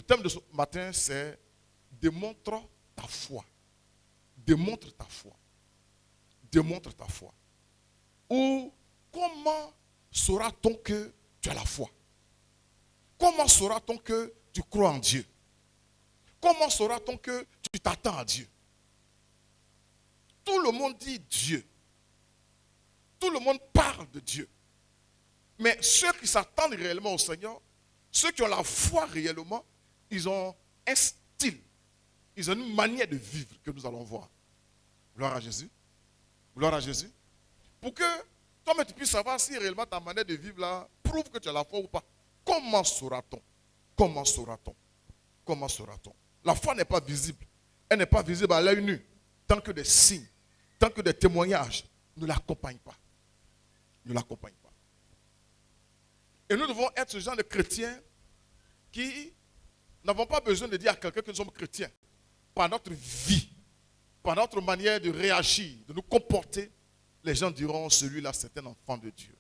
thème de ce matin, c'est démontre ta foi. Démontre ta foi. Démontre ta foi. Ou comment saura-t-on que tu as la foi? Comment saura-t-on que tu crois en Dieu? Comment saura-t-on que tu t'attends à Dieu? Tout le monde dit Dieu. Tout le monde parle de Dieu. Mais ceux qui s'attendent réellement au Seigneur, ceux qui ont la foi réellement, ils ont un style, ils ont une manière de vivre que nous allons voir. Gloire à Jésus. Gloire à Jésus. Pour que toi-même tu puisses savoir si réellement ta manière de vivre là prouve que tu as la foi ou pas. Comment saura-t-on? Comment saura-t-on? Comment saura-t-on? La foi n'est pas visible. Elle n'est pas visible à l'œil nu. Tant que des signes, tant que des témoignages ne l'accompagnent pas. Ne l'accompagnent pas. Et nous devons être ce genre de chrétiens qui n'avons pas besoin de dire à quelqu'un que nous sommes chrétiens. Par notre vie, par notre manière de réagir, de nous comporter, les gens diront, celui-là, c'est un enfant de Dieu.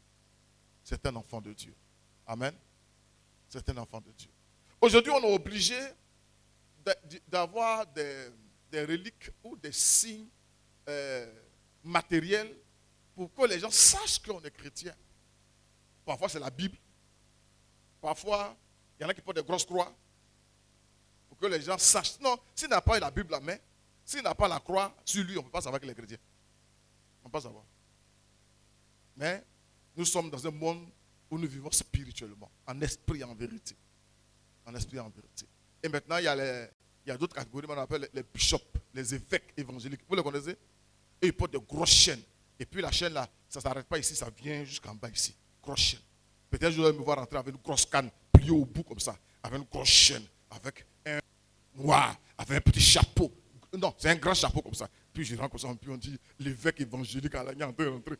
C'est un enfant de Dieu. Amen. C'est un enfant de Dieu. Aujourd'hui, on est obligé d'avoir des reliques ou des signes matériels pour que les gens sachent qu'on est chrétien. Parfois, c'est la Bible. Parfois, il y en a qui portent des grosses croix pour que les gens sachent. Non, s'il n'a pas la Bible à la main, s'il n'a pas la croix sur lui, on ne peut pas savoir qu'il est chrétien. On ne peut pas savoir. Mais nous sommes dans un monde où nous vivons spirituellement, en esprit et en vérité. En esprit et en vérité. Et maintenant, il y a d'autres catégories, on appelle les bishops, les évêques évangéliques. Vous les connaissez? Et ils portent de grosses chaînes. Et puis la chaîne là, ça ne s'arrête pas ici, ça vient jusqu'en bas ici. Grosse chaîne. Peut-être je vais me voir rentrer avec une grosse canne pliée au bout comme ça, avec une grosse chaîne, avec un noir, avec un petit chapeau. Non, c'est un grand chapeau comme ça. Puis je rentre comme ça, puis on dit l'évêque évangélique à la nuit en train de rentrer.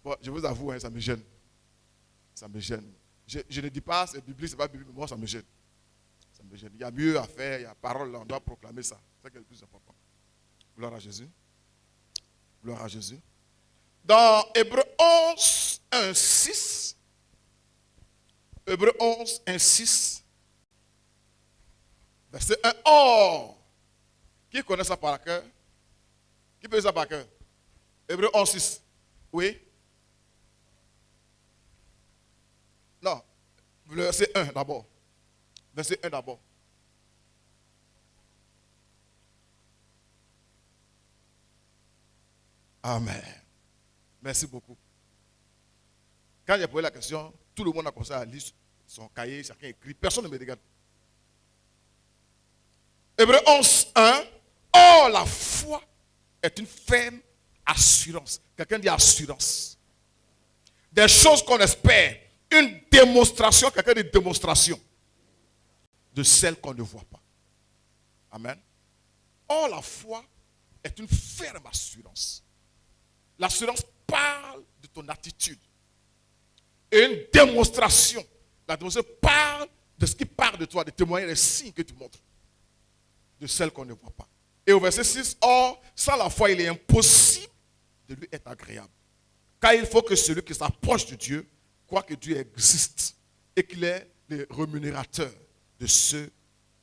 Bon, je vous avoue, hein, ça me gêne. Ça me gêne. Je ne dis pas c'est biblique, c'est pas biblique, mais moi ça me gêne. Ça me gêne. Il y a mieux à faire, il y a parole là, on doit proclamer ça. C'est ce qui est le plus important. Gloire à Jésus. Gloire à Jésus. Dans Hébreux 11, 1, 6. Hébreux 11, 1, 6. Verset 1. Or. Qui connaît ça par cœur? Qui peut ça par cœur? Hébreux 11, 6. Oui? Non. Verset 1 d'abord. Verset 1 d'abord. Amen. Merci beaucoup. Quand j'ai posé la question, tout le monde a commencé à lire son cahier, chacun écrit. Personne ne me regarde. Hébreux 11, 1. Or, la foi est une ferme assurance. Quelqu'un dit assurance. Des choses qu'on espère. Une démonstration, quelqu'un dit démonstration. De celles qu'on ne voit pas. Amen. Or, la foi est une ferme assurance. L'assurance parle de ton attitude. Et une démonstration. La démonstration parle de ce qui parle de toi, des témoignages, des signes que tu montres. De celles qu'on ne voit pas. Et au verset 6, or, sans la foi, il est impossible de lui être agréable. Car il faut que celui qui s'approche de Dieu croit que Dieu existe et qu'il est le rémunérateur de ceux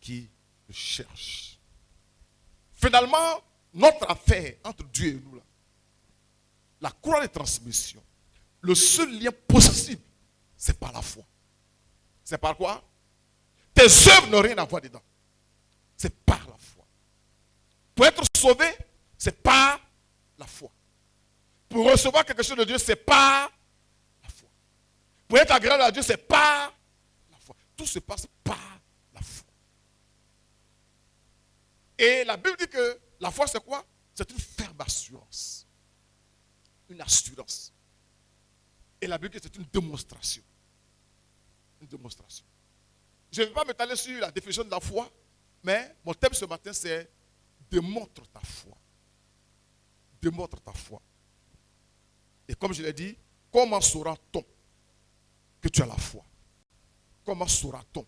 qui le cherchent. Finalement, notre affaire entre Dieu et nous, là, la croix de transmission, le seul lien possible, c'est par la foi. C'est par quoi? Tes œuvres n'ont rien à voir dedans. C'est par la foi. Pour être sauvé, c'est par la foi. Pour recevoir quelque chose de Dieu, c'est par la foi. Pour être agréable à Dieu, c'est par la foi. Tout se passe par la foi. Et la Bible dit que la foi, c'est quoi? C'est une ferme assurance. Une assurance. Et la Bible dit que c'est une démonstration. Une démonstration. Je ne vais pas m'étaler sur la définition de la foi, mais mon thème ce matin, c'est démontre ta foi. Démontre ta foi. Et comme je l'ai dit, comment saura-t-on que tu as la foi? Comment saura-t-on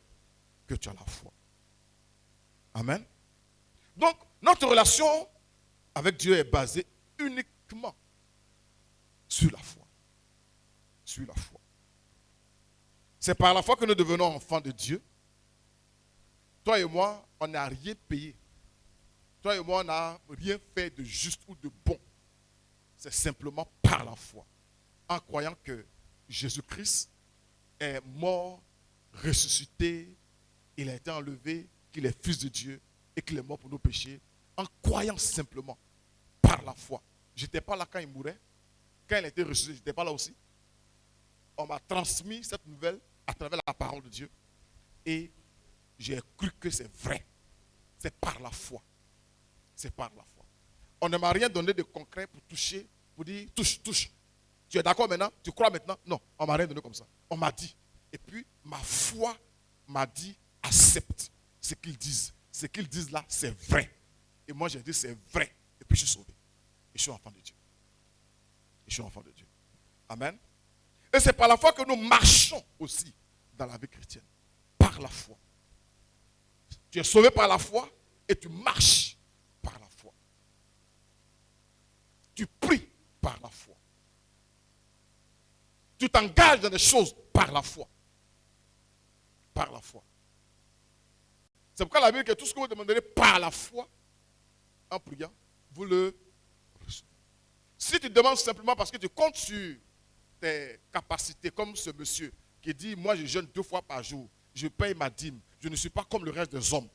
que tu as la foi? Amen. Donc, notre relation avec Dieu est basée uniquement sur la foi. Sur la foi. C'est par la foi que nous devenons enfants de Dieu. Toi et moi, on n'a rien payé. Toi et moi, on n'a rien fait de juste ou de bon. C'est simplement par la foi. En croyant que Jésus-Christ est mort, ressuscité, il a été enlevé, qu'il est fils de Dieu et qu'il est mort pour nos péchés. En croyant simplement par la foi. Je n'étais pas là quand il mourait. Quand il a été ressuscité, je n'étais pas là aussi. On m'a transmis cette nouvelle à travers la parole de Dieu. Et j'ai cru que c'est vrai. C'est par la foi. C'est par la foi. On ne m'a rien donné de concret pour toucher, pour dire touche, touche. Tu es d'accord maintenant? Tu crois maintenant? Non, on ne m'a rien donné comme ça. On m'a dit. Et puis, ma foi m'a dit accepte ce qu'ils disent. Ce qu'ils disent là, c'est vrai. Et moi, j'ai dit c'est vrai. Et puis, je suis sauvé. Et je suis enfant de Dieu. Et je suis enfant de Dieu. Amen. Et c'est par la foi que nous marchons aussi dans la vie chrétienne. Par la foi. Tu es sauvé par la foi et tu marches par la foi. Tu pries par la foi. Tu t'engages dans des choses par la foi. Par la foi. C'est pourquoi la Bible dit que tout ce que vous demanderez par la foi, en priant, vous le recevez. Si tu demandes simplement parce que tu comptes sur tes capacités, comme ce monsieur qui dit, moi je jeûne 2 fois par jour, je paye ma dîme, je ne suis pas comme le reste des hommes,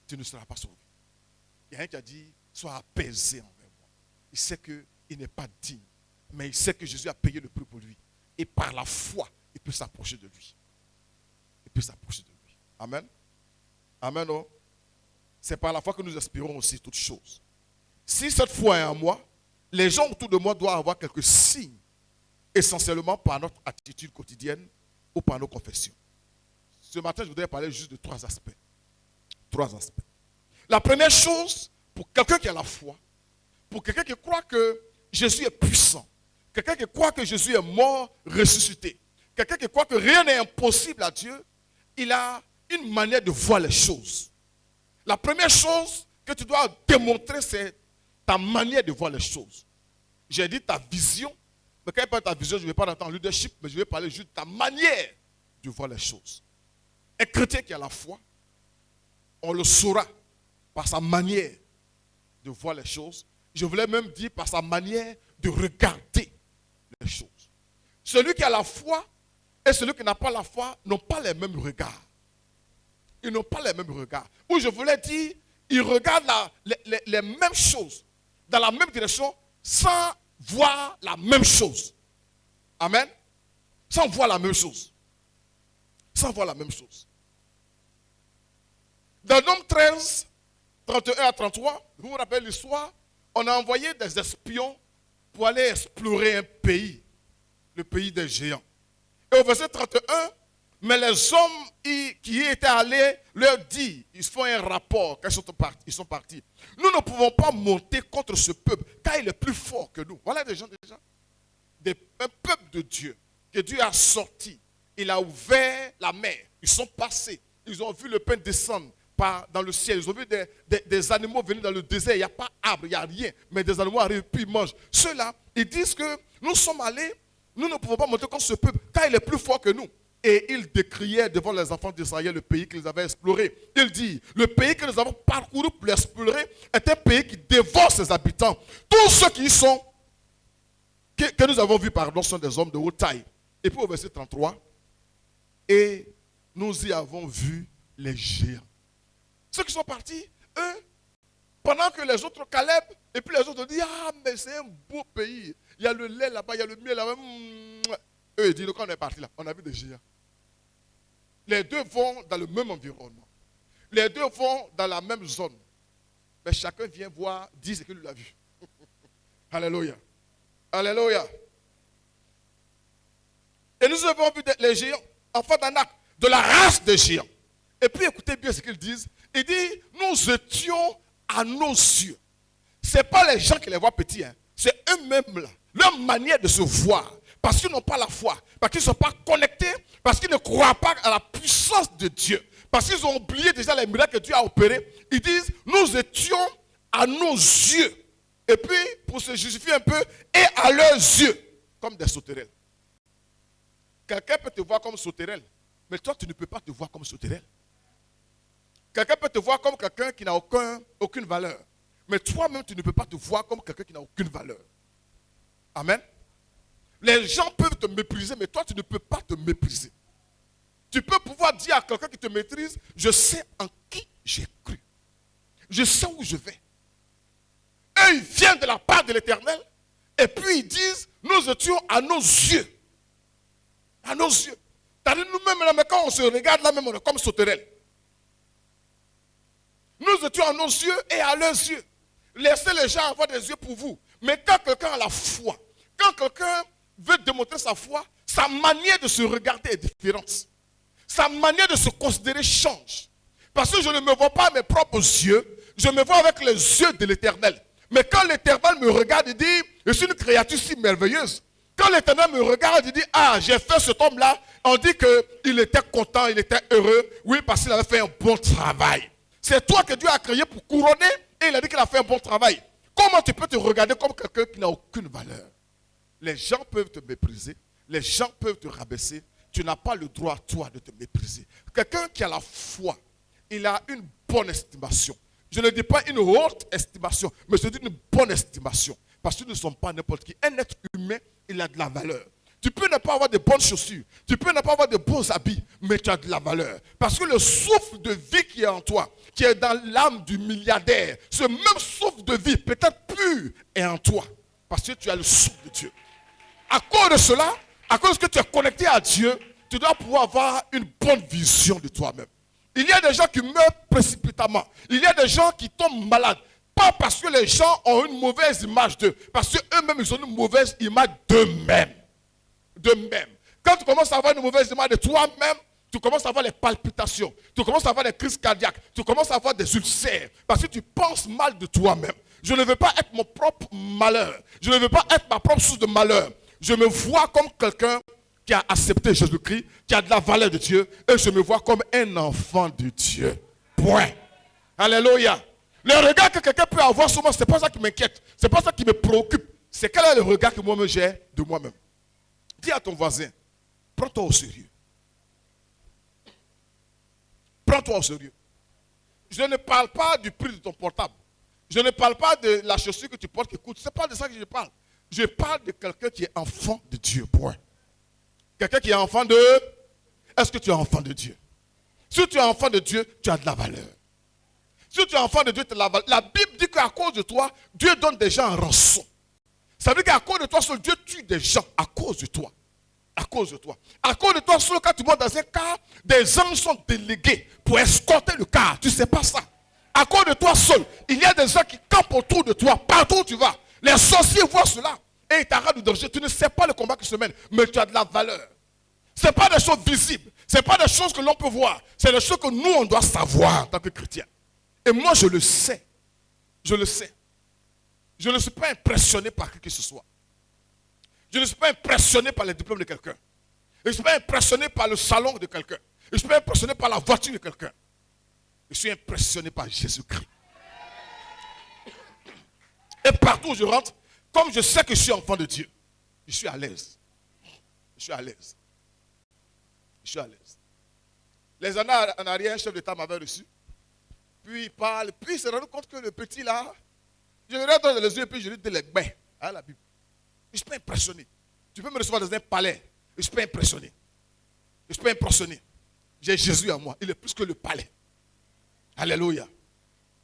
tu ne seras pas sauvé. Il y a un qui a dit, sois apaisé envers moi. Il sait qu'il n'est pas digne, mais il sait que Jésus a payé le prix pour lui. Et par la foi, il peut s'approcher de lui. Il peut s'approcher de lui. Amen. Amen. Oh. C'est par la foi que nous espérons aussi toutes choses. Si cette foi est en moi, les gens autour de moi doivent avoir quelques signes, essentiellement par notre attitude quotidienne ou par nos confessions. Ce matin, je voudrais parler juste de 3 aspects. 3 aspects. La première chose, pour quelqu'un qui a la foi, pour quelqu'un qui croit que Jésus est puissant, quelqu'un qui croit que Jésus est mort, ressuscité, quelqu'un qui croit que rien n'est impossible à Dieu, il a une manière de voir les choses. La première chose que tu dois démontrer, c'est ta manière de voir les choses. J'ai dit ta vision, mais quand je parle de ta vision, je ne vais pas entendre leadership, mais je vais parler juste de ta manière de voir les choses. Un chrétien qui a la foi, on le saura par sa manière de voir les choses. Je voulais même dire par sa manière de regarder les choses. Celui qui a la foi et celui qui n'a pas la foi n'ont pas les mêmes regards. Ils n'ont pas les mêmes regards. Ou je voulais dire, ils regardent les mêmes choses dans la même direction sans voir la même chose. Amen. Sans voir la même chose. Sans voir la même chose. Dans Nombre 13, 31 à 33, vous vous rappelez l'histoire, on a envoyé des espions pour aller explorer un pays, le pays des géants. Et au verset 31, mais les hommes qui y étaient allés leur disent, ils font un rapport, ils sont partis. Nous ne pouvons pas monter contre ce peuple, car il est plus fort que nous. Voilà des gens déjà. Un peuple de Dieu, que Dieu a sorti. Il a ouvert la mer. Ils sont passés. Ils ont vu le pain descendre dans le ciel. Ils ont vu des animaux venir dans le désert. Il n'y a pas d'arbre, il n'y a rien. Mais des animaux arrivent puis ils mangent. Ceux-là, ils disent que nous sommes allés, nous ne pouvons pas monter contre ce peuple, car il est plus fort que nous. Et ils décriaient devant les enfants d'Israël le pays qu'ils avaient exploré. Il dit, le pays que nous avons parcouru pour l'explorer est un pays qui dévore ses habitants. Tous ceux qui y sont, que nous avons vus, sont des hommes de haute taille. Et puis au verset 33, et nous y avons vu les géants. Ceux qui sont partis, eux, pendant que les autres Caleb, et puis les autres disent, ah mais c'est un beau pays. Il y a le lait là-bas, il y a le miel là-bas. Eux, ils disent, quand on est parti là, on a vu des géants. Les deux vont dans le même environnement. Les deux vont dans la même zone. Mais chacun vient voir, dit ce qu'il a vu. Alléluia. Alléluia. Et nous avons vu les géants, enfants d'Anak, de la race des géants. Et puis écoutez bien ce qu'ils disent. Ils disent, nous étions à nos yeux. Ce n'est pas les gens qui les voient petits, hein. C'est eux-mêmes là. Leur manière de se voir. Parce qu'ils n'ont pas la foi. Parce qu'ils ne sont pas connectés. Parce qu'ils ne croient pas à la puissance de Dieu. Parce qu'ils ont oublié déjà les miracles que Dieu a opérés. Ils disent, nous étions à nos yeux. Et puis, pour se justifier un peu, et à leurs yeux, comme des sauterelles. Quelqu'un peut te voir comme sauterelle, Mais toi, tu ne peux pas te voir comme sauterelle. Quelqu'un peut te voir comme quelqu'un qui n'a aucune valeur. Mais toi-même, tu ne peux pas te voir comme quelqu'un qui n'a aucune valeur. Amen. Les gens peuvent te mépriser, mais toi, tu ne peux pas te mépriser. Tu peux pouvoir dire à quelqu'un qui te maîtrise, je sais en qui j'ai cru. Je sais où je vais. Eux, ils viennent de la part de l'Éternel. Et puis ils disent, nous étions à nos yeux. À nos yeux. C'est-à-dire nous-mêmes, là, quand on se regarde là même, on est comme sauterelles. Nous étions à nos yeux et à leurs yeux. Laissez les gens avoir des yeux pour vous. Mais quand quelqu'un a la foi, quand quelqu'un veut démontrer sa foi, sa manière de se regarder est différente. Sa manière de se considérer change. Parce que je ne me vois pas à mes propres yeux, je me vois avec les yeux de l'Éternel. Mais quand l'Éternel me regarde, il dit, je suis une créature si merveilleuse. Quand l'Éternel me regarde, il dit, ah, j'ai fait cet homme-là. On dit qu'il était content, il était heureux. Oui, parce qu'il avait fait un bon travail. C'est toi que Dieu a créé pour couronner et il a dit qu'il a fait un bon travail. Comment tu peux te regarder comme quelqu'un qui n'a aucune valeur? Les gens peuvent te mépriser, les gens peuvent te rabaisser. Tu n'as pas le droit, toi, de te mépriser. Quelqu'un qui a la foi, il a une bonne estimation. Je ne dis pas une haute estimation, mais je dis une bonne estimation. Parce que nous ne sommes pas n'importe qui. Un être humain, il a de la valeur. Tu peux ne pas avoir de bonnes chaussures, tu peux ne pas avoir de beaux habits, mais tu as de la valeur. Parce que le souffle de vie qui est en toi, qui est dans l'âme du milliardaire, ce même souffle de vie, peut-être pur, est en toi. Parce que tu as le souffle de Dieu. À cause de cela, à cause que tu es connecté à Dieu, tu dois pouvoir avoir une bonne vision de toi-même. Il y a des gens qui meurent précipitamment. Il y a des gens qui tombent malades. Pas parce que les gens ont une mauvaise image d'eux. Parce qu'eux-mêmes, ils ont une mauvaise image d'eux-mêmes. D'eux-mêmes. Quand tu commences à avoir une mauvaise image de toi-même, tu commences à avoir les palpitations. Tu commences à avoir des crises cardiaques. Tu commences à avoir des ulcères. Parce que tu penses mal de toi-même. Je ne veux pas être mon propre malheur. Je ne veux pas être ma propre source de malheur. Je me vois comme quelqu'un qui a accepté Jésus-Christ, qui a de la valeur de Dieu, et je me vois comme un enfant de Dieu. Point. Alléluia. Le regard que quelqu'un peut avoir sur moi, ce n'est pas ça qui m'inquiète. Ce n'est pas ça qui me préoccupe. C'est quel est le regard que moi-même j'ai de moi-même. Dis à ton voisin, prends-toi au sérieux. Prends-toi au sérieux. Je ne parle pas du prix de ton portable. Je ne parle pas de la chaussure que tu portes qui coûte. Ce n'est pas de ça que je parle. Je parle de quelqu'un qui est enfant de Dieu. Point. Quelqu'un qui est enfant de... Est-ce que tu es enfant de Dieu? Si tu es enfant de Dieu, tu as de la valeur. Si tu es enfant de Dieu, tu as de la valeur. La Bible dit qu'à cause de toi, Dieu donne des gens en rançon. Ça veut dire qu'à cause de toi seul, Dieu tue des gens à cause de toi. À cause de toi. À cause de toi seul, quand tu montes dans un car, des anges sont délégués pour escorter le car. Tu ne sais pas ça. À cause de toi seul, il y a des gens qui campent autour de toi, partout où tu vas. Les sorciers voient cela et ils t'arrêtent de danger. Tu ne sais pas le combat qui se mène, mais tu as de la valeur. Ce n'est pas des choses visibles. Ce n'est pas des choses que l'on peut voir. C'est des choses que nous, on doit savoir en tant que chrétiens. Et moi, je le sais. Je le sais. Je ne suis pas impressionné par qui que ce soit. Je ne suis pas impressionné par les diplômes de quelqu'un. Je ne suis pas impressionné par le salon de quelqu'un. Je ne suis pas impressionné par la voiture de quelqu'un. Je suis impressionné par Jésus-Christ. Et partout où je rentre, comme je sais que je suis enfant de Dieu, je suis à l'aise. Je suis à l'aise. Je suis à l'aise. Les années en arrière, un chef d'État m'avait reçu. Puis il parle. Puis il s'est rendu compte que le petit là, je le regarde dans les yeux et puis je lui dis les bains à la Bible. Je ne suis pas impressionné. Tu peux me recevoir dans un palais. Je ne suis pas impressionné. Je ne suis pas impressionné. J'ai Jésus à moi. Il est plus que le palais. Alléluia.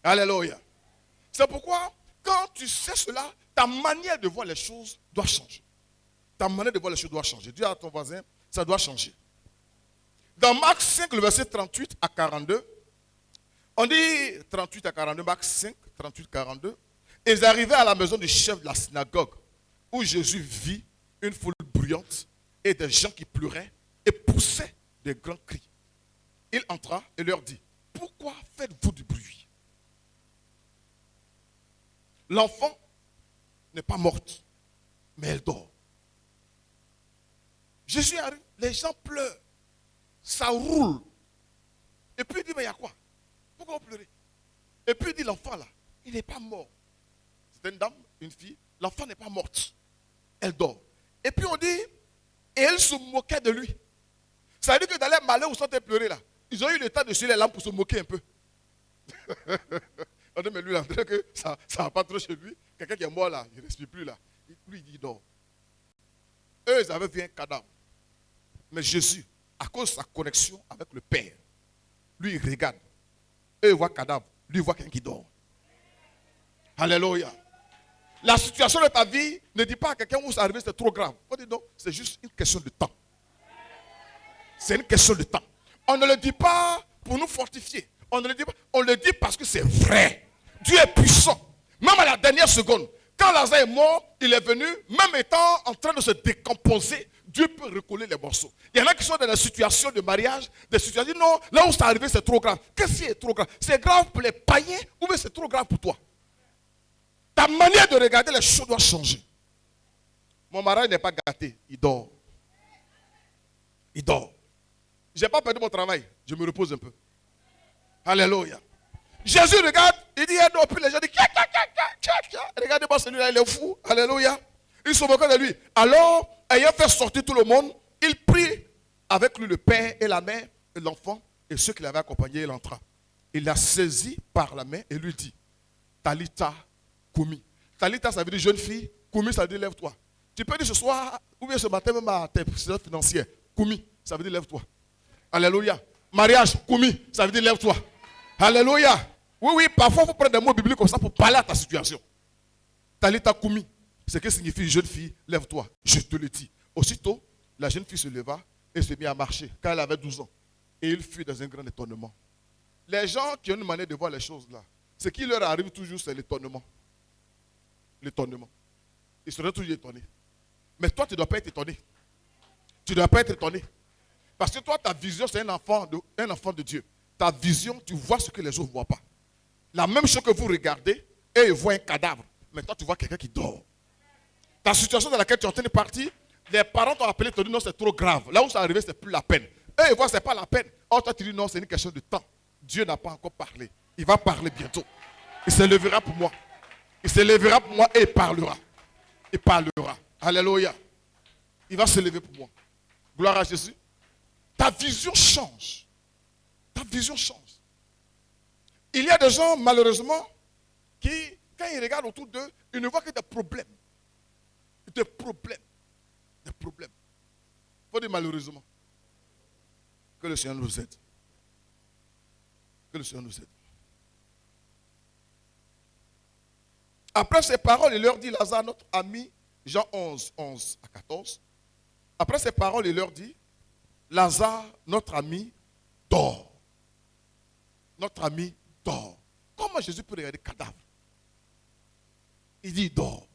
Alléluia. C'est pourquoi, quand tu sais cela, ta manière de voir les choses doit changer. Ta manière de voir les choses doit changer. Dis à ton voisin, ça doit changer. Dans Marc 5, le verset 38 à 42, on dit 38 à 42, Marc 5, 38, 42. Ils arrivaient à la maison du chef de la synagogue, où Jésus vit une foule bruyante et des gens qui pleuraient et poussaient des grands cris. Il entra et leur dit, pourquoi faites-vous du bruit? L'enfant n'est pas morte, mais elle dort. Jésus arrive, les gens pleurent, ça roule. Et puis il dit, mais il y a quoi? Pourquoi vous pleurez? Et puis il dit, l'enfant là, il n'est pas mort. C'est une dame, une fille, l'enfant n'est pas morte. Elle dort. Et puis on dit, et elle se moquait de lui. Ça veut dire que dans les malheurs où sont pleurer là, ils ont eu le temps de suivre les lampes pour se moquer un peu. On dit, mais lui, il a entendu que ça ne va pas trop chez lui. Quelqu'un qui est mort là, il ne respire plus là. Lui, il dort. Eux, ils avaient vu un cadavre. Mais Jésus, à cause de sa connexion avec le Père, lui, il regarde. Eux, ils voient cadavre. Lui, il voit quelqu'un qui dort. Alléluia. La situation de ta vie ne dit pas à quelqu'un où ça arrive, c'est trop grave. On dit non, c'est juste une question de temps. C'est une question de temps. On ne le dit pas pour nous fortifier. On ne le dit pas. On le dit parce que c'est vrai. Dieu est puissant. Même à la dernière seconde, quand Lazare est mort, il est venu, même étant en train de se décomposer, Dieu peut recoller les morceaux. Il y en a qui sont dans des situations de mariage, des situations, non, là où c'est arrivé, c'est trop grave. Qu'est-ce qui est trop grave? C'est grave pour les païens ou bien c'est trop grave pour toi? Ta manière de regarder les choses doit changer. Mon mari n'est pas gâté, il dort. Il dort. Je n'ai pas perdu mon travail, je me repose un peu. Alléluia. Jésus regarde, il dit, il dort, puis les gens disent, regardez-moi celui-là, il est fou. Alléluia. Ils sont moqués de lui. Alors, ayant fait sortir tout le monde, il prit avec lui le père et la mère et l'enfant et ceux qui l'avaient accompagné, il entra. Il l'a saisi par la main et lui dit, Talita Koumi. Talita, ça veut dire jeune fille. Koumi, ça veut dire lève-toi. Tu peux dire ce soir, ou bien ce matin, même à tes positions financières. Koumi, ça veut dire lève-toi. Alléluia. Mariage, Koumi, ça veut dire lève-toi. Alléluia. Oui, oui, parfois il faut prendre des mots bibliques comme ça pour parler à ta situation. Talita Koumi, ce que signifie jeune fille, lève-toi. Je te le dis. Aussitôt, la jeune fille se leva et se mit à marcher quand elle avait 12 ans. Et il fut dans un grand étonnement. Les gens qui ont une manière de voir les choses là, ce qui leur arrive toujours, c'est l'étonnement. L'étonnement. Ils seraient toujours étonnés. Mais toi, tu ne dois pas être étonné. Tu ne dois pas être étonné. Parce que toi, ta vision, c'est un enfant de Dieu. Ta vision, tu vois ce que les autres ne voient pas. La même chose que vous regardez, et ils voient un cadavre. Mais toi, tu vois quelqu'un qui dort. Ta situation dans laquelle tu es en train de partir, les parents t'ont appelé, t'ont dit non, c'est trop grave. Là où c'est arrivé, c'est plus la peine. Eux, ils voient, c'est pas la peine. Or, toi, tu dis non, c'est une question de temps. Dieu n'a pas encore parlé. Il va parler bientôt. Il se lèvera pour moi. Il se lèvera pour moi et il parlera. Il parlera. Alléluia. Il va se lever pour moi. Gloire à Jésus. Ta vision change. Ta vision change. Il y a des gens, malheureusement, qui, quand ils regardent autour d'eux, ils ne voient que des problèmes. Des problèmes. Des problèmes. Il faut dire malheureusement. Que le Seigneur nous aide. Que le Seigneur nous aide. Après ces paroles, il leur dit, Lazare, notre ami, Jean 11, 11 à 14. Après ces paroles, il leur dit, Lazare, notre ami, dort. Notre ami dort. Comment Jésus peut regarder cadavre? Il dit, il dort.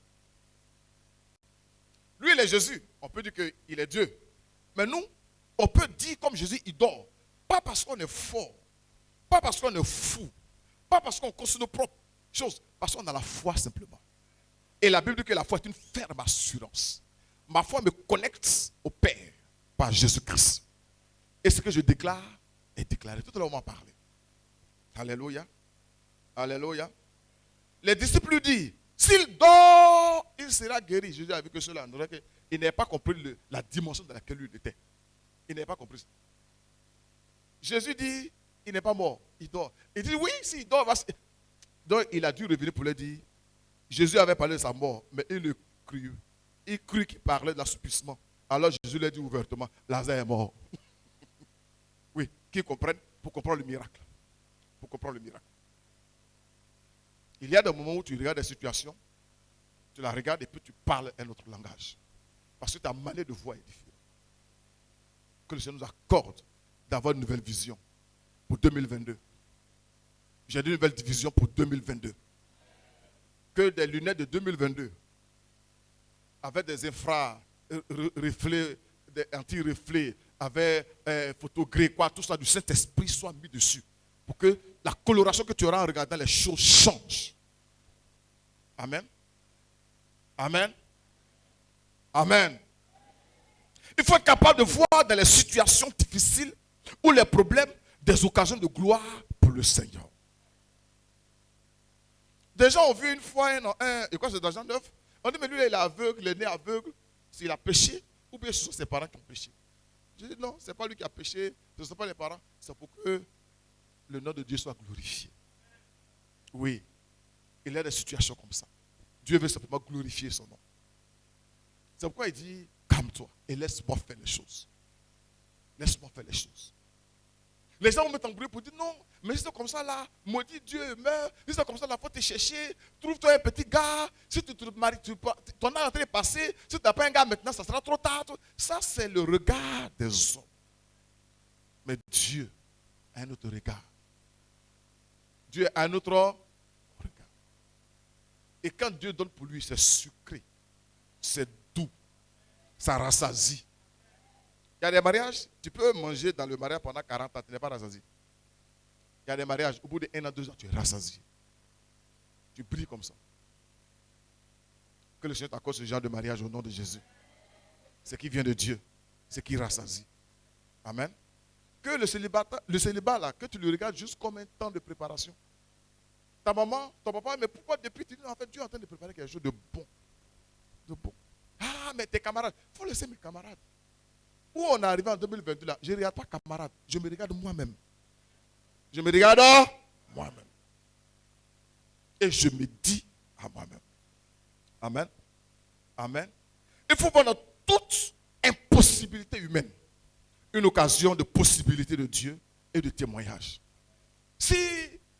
Lui, il est Jésus. On peut dire qu'il est Dieu. Mais nous, on peut dire comme Jésus, il dort. Pas parce qu'on est fort. Pas parce qu'on est fou. Pas parce qu'on construit nos propres choses. Parce qu'on a la foi simplement. Et la Bible dit que la foi est une ferme assurance. Ma foi me connecte au Père par Jésus-Christ. Et ce que je déclare est déclaré. Tout à l'heure, on m'en parlait. Alléluia. Alléluia. Les disciples lui disent, s'il dort, il sera guéri. Jésus a vu que cela, il n'avait pas compris la dimension dans laquelle il était. Il n'avait pas compris ça. Jésus dit, il n'est pas mort, il dort. Il dit, oui, s'il dort, donc il a dû revenir pour lui dire, Jésus avait parlé de sa mort, mais il le crut. Il crut qu'il parlait de l'assouplissement. Alors Jésus lui a dit ouvertement, Lazare est mort. Oui, qu'ils comprennent pour comprendre le miracle. Pour comprendre le miracle. Il y a des moments où tu regardes des situations, tu la regardes et puis tu parles un autre langage. Parce que ta manière de voir est différente. Que le Seigneur nous accorde d'avoir une nouvelle vision pour 2022. J'ai dit une nouvelle vision pour 2022. Que des lunettes de 2022 avec des infrareflets, des anti-reflets, avec photogré, quoi, tout ça du Saint-Esprit soit mis dessus. Pour que la coloration que tu auras en regardant les choses change. Amen. Amen. Amen. Il faut être capable de voir dans les situations difficiles ou les problèmes des occasions de gloire pour le Seigneur. Des gens ont vu une fois et quoi c'est dans Jean 9, on dit mais lui il est aveugle, il est né aveugle, s'il a péché, ou bien ce sont ses parents qui ont péché. Je dis non, ce n'est pas lui qui a péché, ce ne sont pas les parents, c'est pour que le nom de Dieu soit glorifié. Oui, il y a des situations comme ça. Dieu veut simplement glorifier son nom. C'est pourquoi il dit, calme-toi et laisse-moi faire les choses. Laisse-moi faire les choses. Les gens vont mettre en bruit pour dire non, mais si c'est comme ça là, maudit Dieu, meurt. Si c'est comme ça là, il faut te chercher. Trouve-toi un petit gars. Si tu te maries, ton âge est en train de passer. Si tu n'as pas un gars maintenant, ça sera trop tard. Ça, c'est le regard des hommes. Mais Dieu a un autre regard. Dieu a un autre regard. Et quand Dieu donne pour lui, c'est sucré. C'est doux. Ça rassasie. Il y a des mariages, tu peux manger dans le mariage pendant 40 ans, tu n'es pas rassasié. Il y a des mariages, au bout de 1 an, 2 ans, tu es rassasié. Tu brilles comme ça. Que le Seigneur t'accorde ce genre de mariage au nom de Jésus. C'est qui vient de Dieu. C'est qui rassasie. Amen. Que le célibat là, que tu le regardes juste comme un temps de préparation. Ta maman, ton papa, mais pourquoi depuis tu dis en fait Dieu est en train de préparer quelque chose de bon. De bon. Ah, mais tes camarades, il faut laisser mes camarades. Où on est arrivé en 2022 là, je ne regarde pas camarade, je me regarde moi-même. Je me regarde moi-même. Et je me dis à moi-même. Amen. Amen. Il faut voir dans toute impossibilité humaine une occasion de possibilité de Dieu et de témoignage. Si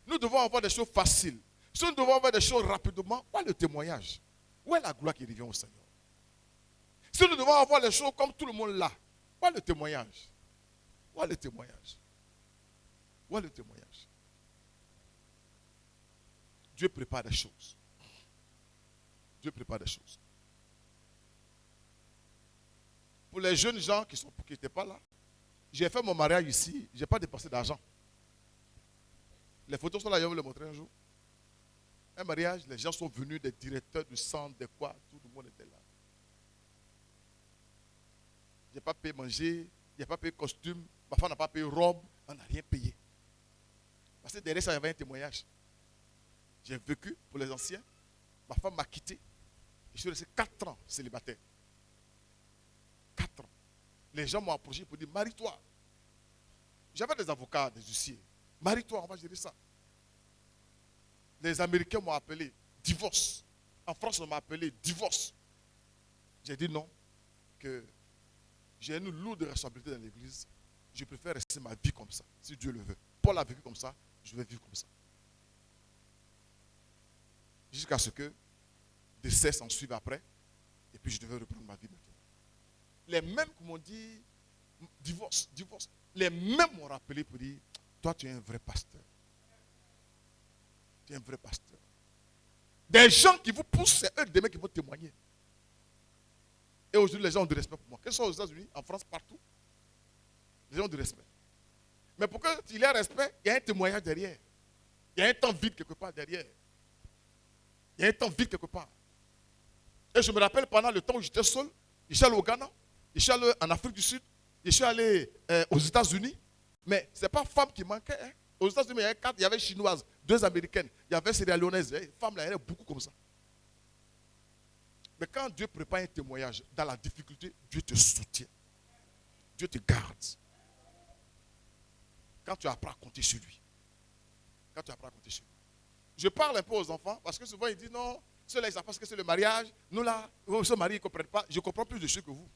nous devons avoir des choses faciles, si nous devons avoir des choses rapidement, où est le témoignage? Où est la gloire qui revient au Seigneur? Si nous devons avoir les choses comme tout le monde là, où est le témoignage? Où est le témoignage? Où est le témoignage? Dieu prépare des choses. Dieu prépare des choses. Pour les jeunes gens qui n'étaient pas là, j'ai fait mon mariage ici, je n'ai pas dépensé d'argent. Les photos sont là, je vais vous les montrer un jour. Un mariage, les gens sont venus, des directeurs du centre, des quoi, tout le monde était là. Je n'ai pas payé manger, je n'ai pas payé costume, ma femme n'a pas payé robe, on n'a rien payé. Parce que derrière ça, il y avait un témoignage. J'ai vécu pour les anciens, ma femme m'a quitté. Je suis resté 4 ans célibataire. 4 ans. Les gens m'ont approché pour dire, marie-toi. J'avais des avocats, des huissiers. Marie-toi, on va gérer ça. Les Américains m'ont appelé, divorce. En France, on m'a appelé, divorce. J'ai dit non, que j'ai une lourde responsabilité dans l'église. Je préfère rester ma vie comme ça, si Dieu le veut. Paul a vécu comme ça, je vais vivre comme ça. Jusqu'à ce que décès s'en suive après, et puis je devais reprendre ma vie maintenant. Les mêmes qui m'ont dit, divorce, divorce, les mêmes m'ont rappelé pour dire, toi tu es un vrai pasteur. Tu es un vrai pasteur. Des gens qui vous poussent, c'est eux demain qui vont témoigner. Et aujourd'hui, les gens ont du respect pour moi. Quels sont aux États-Unis, en France, partout? Les gens ont du respect. Mais pour qu'il y ait un respect, il y a un témoignage derrière. Il y a un temps vide quelque part derrière. Il y a un temps vide quelque part. Et je me rappelle pendant le temps où j'étais seul, je suis allé au Ghana, je suis allé en Afrique du Sud, je suis allé aux États-Unis. Mais ce n'est pas femme qui manquait. Hein. Aux États-Unis, il y avait 4, il y avait chinoises, 2 américaines, il y avait sierra-léonaises. Les femmes, là, il y en avait beaucoup comme ça. Mais quand Dieu prépare un témoignage, dans la difficulté, Dieu te soutient. Dieu te garde. Quand tu apprends à compter sur lui. Quand tu apprends à compter sur lui. Je parle un peu aux enfants, parce que souvent ils disent non, ceux-là ils savent pas ce que c'est le mariage. Nous là, ce mari, ils ne comprennent pas. Je comprends plus de choses que vous.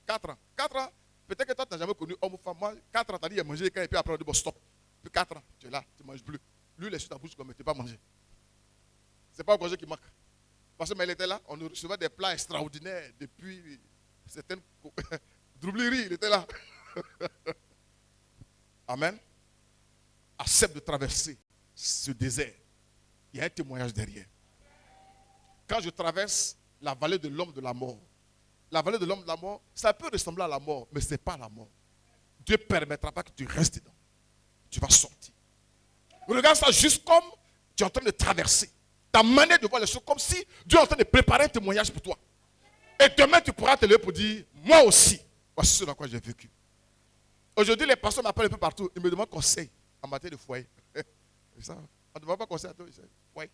4 ans. 4 ans. Peut-être que toi, tu n'as jamais connu homme ou femme. Moi, 4 ans, tu as dit, il a mangé, et puis après, on dit, bon, stop. Puis 4 ans, tu es là, tu ne manges plus. Lui, il est sur ta bouche, comme tu n'as pas mangé. Ce n'est pas un projet qui manque. Parce que, mais il était là, on nous recevait des plats extraordinaires depuis certaines droubleries, il était là. Amen. Accepte de traverser ce désert. Il y a un témoignage derrière. Quand je traverse la vallée de l'homme de la mort, la vallée de l'homme de la mort, ça peut ressembler à la mort, mais ce n'est pas la mort. Dieu ne permettra pas que tu restes dedans. Tu vas sortir. Regarde ça juste comme tu es en train de traverser. Ta manière de voir les choses comme si Dieu est en train de préparer un témoignage pour toi. Et demain, tu pourras te lever pour dire, moi aussi, voici ce dans quoi j'ai vécu. Aujourd'hui, les pasteurs m'appellent un peu partout. Ils me demandent conseil en matière de foyer. Ça, on ne demande pas conseil à toi. Oui.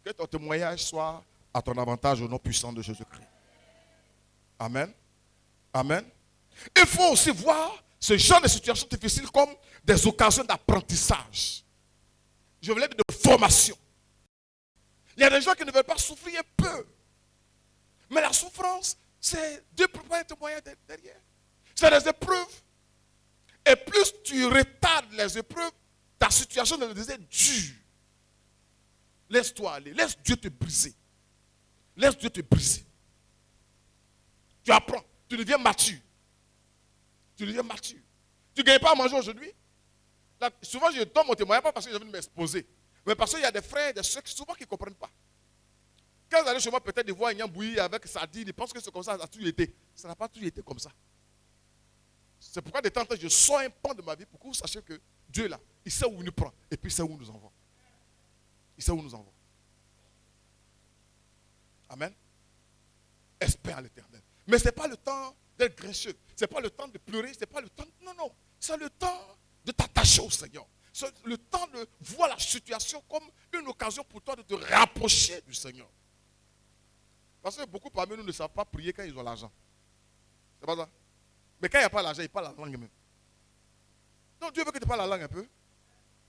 Que ton témoignage soit à ton avantage au nom puissant de Jésus-Christ. Amen. Amen. Il faut aussi voir ce genre de situations difficiles comme des occasions d'apprentissage. Je voulais dire de formation. Il y a des gens qui ne veulent pas souffrir un peu. Mais la souffrance, c'est Dieu peut pas être moyen derrière. C'est des épreuves. Et plus tu retardes les épreuves, ta situation devient dure. Laisse-toi aller. Laisse Dieu te briser. Laisse Dieu te briser. Tu apprends. Tu deviens mature. Tu deviens mature. Tu ne gagnes pas à manger aujourd'hui. Là, souvent, je donne mon témoignage, pas parce que je viens de m'exposer, mais parce qu'il y a des frères et des soeurs qui souvent qui ne comprennent pas. Quand vous allez chez moi, peut-être de voir un bouilli avec sardine, ils pensent que c'est comme ça a toujours été. Ça n'a pas toujours été comme ça. C'est pourquoi de temps en temps, je sors un pan de ma vie pour que vous sachiez que Dieu est là. Il sait où il nous prend et puis il sait où il nous envoie. Il sait où il nous envoie. Amen. Espère à l'Éternel. Mais ce n'est pas le temps d'être grincheux. Ce n'est pas le temps de pleurer. Ce n'est pas le temps. Non, non. C'est le temps de t'attacher au Seigneur. C'est le temps de voir la situation comme une occasion pour toi de te rapprocher du Seigneur. Parce que beaucoup parmi nous ne savent pas prier quand ils ont l'argent. C'est pas ça. Mais quand il n'y a pas l'argent, ils parlent la langue même. Donc Dieu veut que tu parles la langue un peu.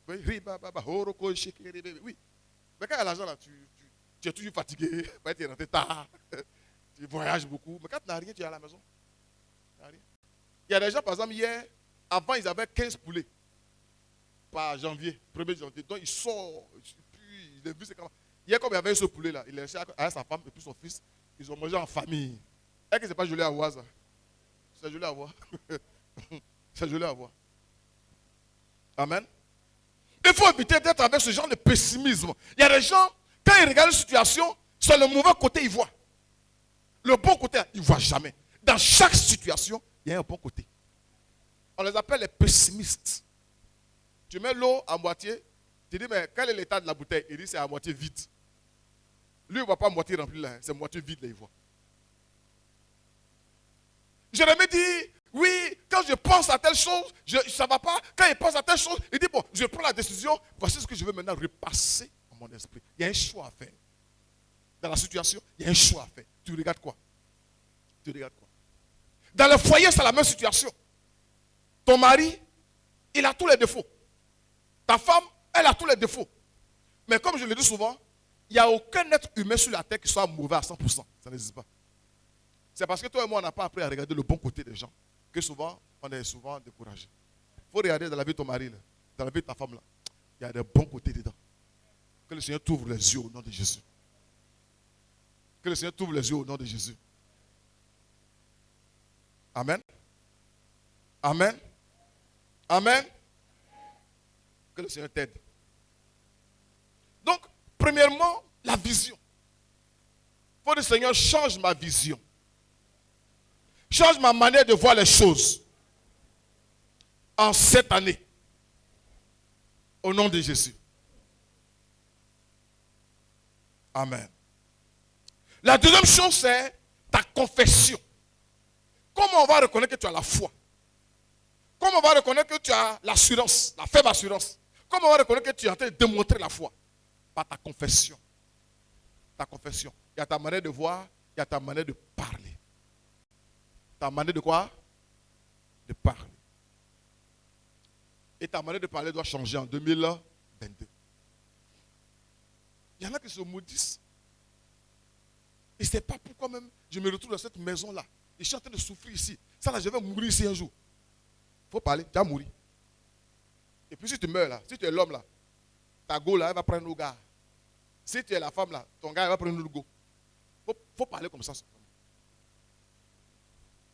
Oui. Mais quand il y a l'argent là, tu es toujours fatigué. Tu es rentré tard. Tu voyages beaucoup. Mais quand tu n'as rien, tu es à la maison. Il y a des gens, par exemple, hier, avant, ils avaient 15 poulets. Par janvier, 1er janvier. Donc, ils sortent. Puis, il a vu, c'est comment. Hier, comme il y avait ce poulet-là, il a laissé avec sa femme et puis son fils. Ils ont mangé en famille. Est-ce que ce n'est pas joli à voir, ça? C'est joli à voir. C'est joli à voir. Amen. Il faut éviter d'être avec ce genre de pessimisme. Il y a des gens, quand ils regardent une situation, sur le mauvais côté, ils voient. Le bon côté, ils ne voient jamais. Dans chaque situation, il y a un bon côté. On les appelle les pessimistes. Tu mets l'eau à moitié, tu dis, mais quel est l'état de la bouteille? Il dit, c'est à moitié vide. Lui, il ne voit pas moitié remplie là, c'est moitié vide là, il voit. Jérémie dit, oui, quand je pense à telle chose, ça ne va pas. Quand il pense à telle chose, il dit, bon, je prends la décision, voici ce que je veux maintenant repasser dans mon esprit. Il y a un choix à faire. Dans la situation, il y a un choix à faire. Tu regardes quoi? Tu regardes quoi? Dans le foyer, c'est la même situation. Ton mari, il a tous les défauts. Ta femme, elle a tous les défauts. Mais comme je le dis souvent, il n'y a aucun être humain sur la terre qui soit mauvais à 100%. Ça n'existe pas. C'est parce que toi et moi, on n'a pas appris à regarder le bon côté des gens que souvent, on est souvent découragé. Il faut regarder dans la vie de ton mari, là, dans la vie de ta femme. Là. Il y a des bons côtés dedans. Que le Seigneur t'ouvre les yeux au nom de Jésus. Que le Seigneur t'ouvre les yeux au nom de Jésus. Amen. Amen. Amen. Que le Seigneur t'aide. Donc, premièrement, la vision. Il faut que le Seigneur change ma vision. Change ma manière de voir les choses. En cette année. Au nom de Jésus. Amen. La deuxième chose, c'est ta confession. Comment on va reconnaître que tu as la foi? Comment on va reconnaître que tu as l'assurance, la faible assurance? Comment on va reconnaître que tu es en train de démontrer la foi? Par ta confession. Ta confession. Il y a ta manière de voir, il y a ta manière de parler. Ta manière de quoi? De parler. Et ta manière de parler doit changer en 2022. Il y en a qui se maudissent. Et ce n'est pas pourquoi même je me retrouve dans cette maison-là. Je suis en train de souffrir ici. Ça là, je vais mourir ici un jour. Il faut parler, tu vas mourir. Et puis si tu meurs là, si tu es l'homme là, ta go là, elle va prendre nos gars. Si tu es la femme là, ton gars, elle va prendre notre go. Il faut parler comme ça.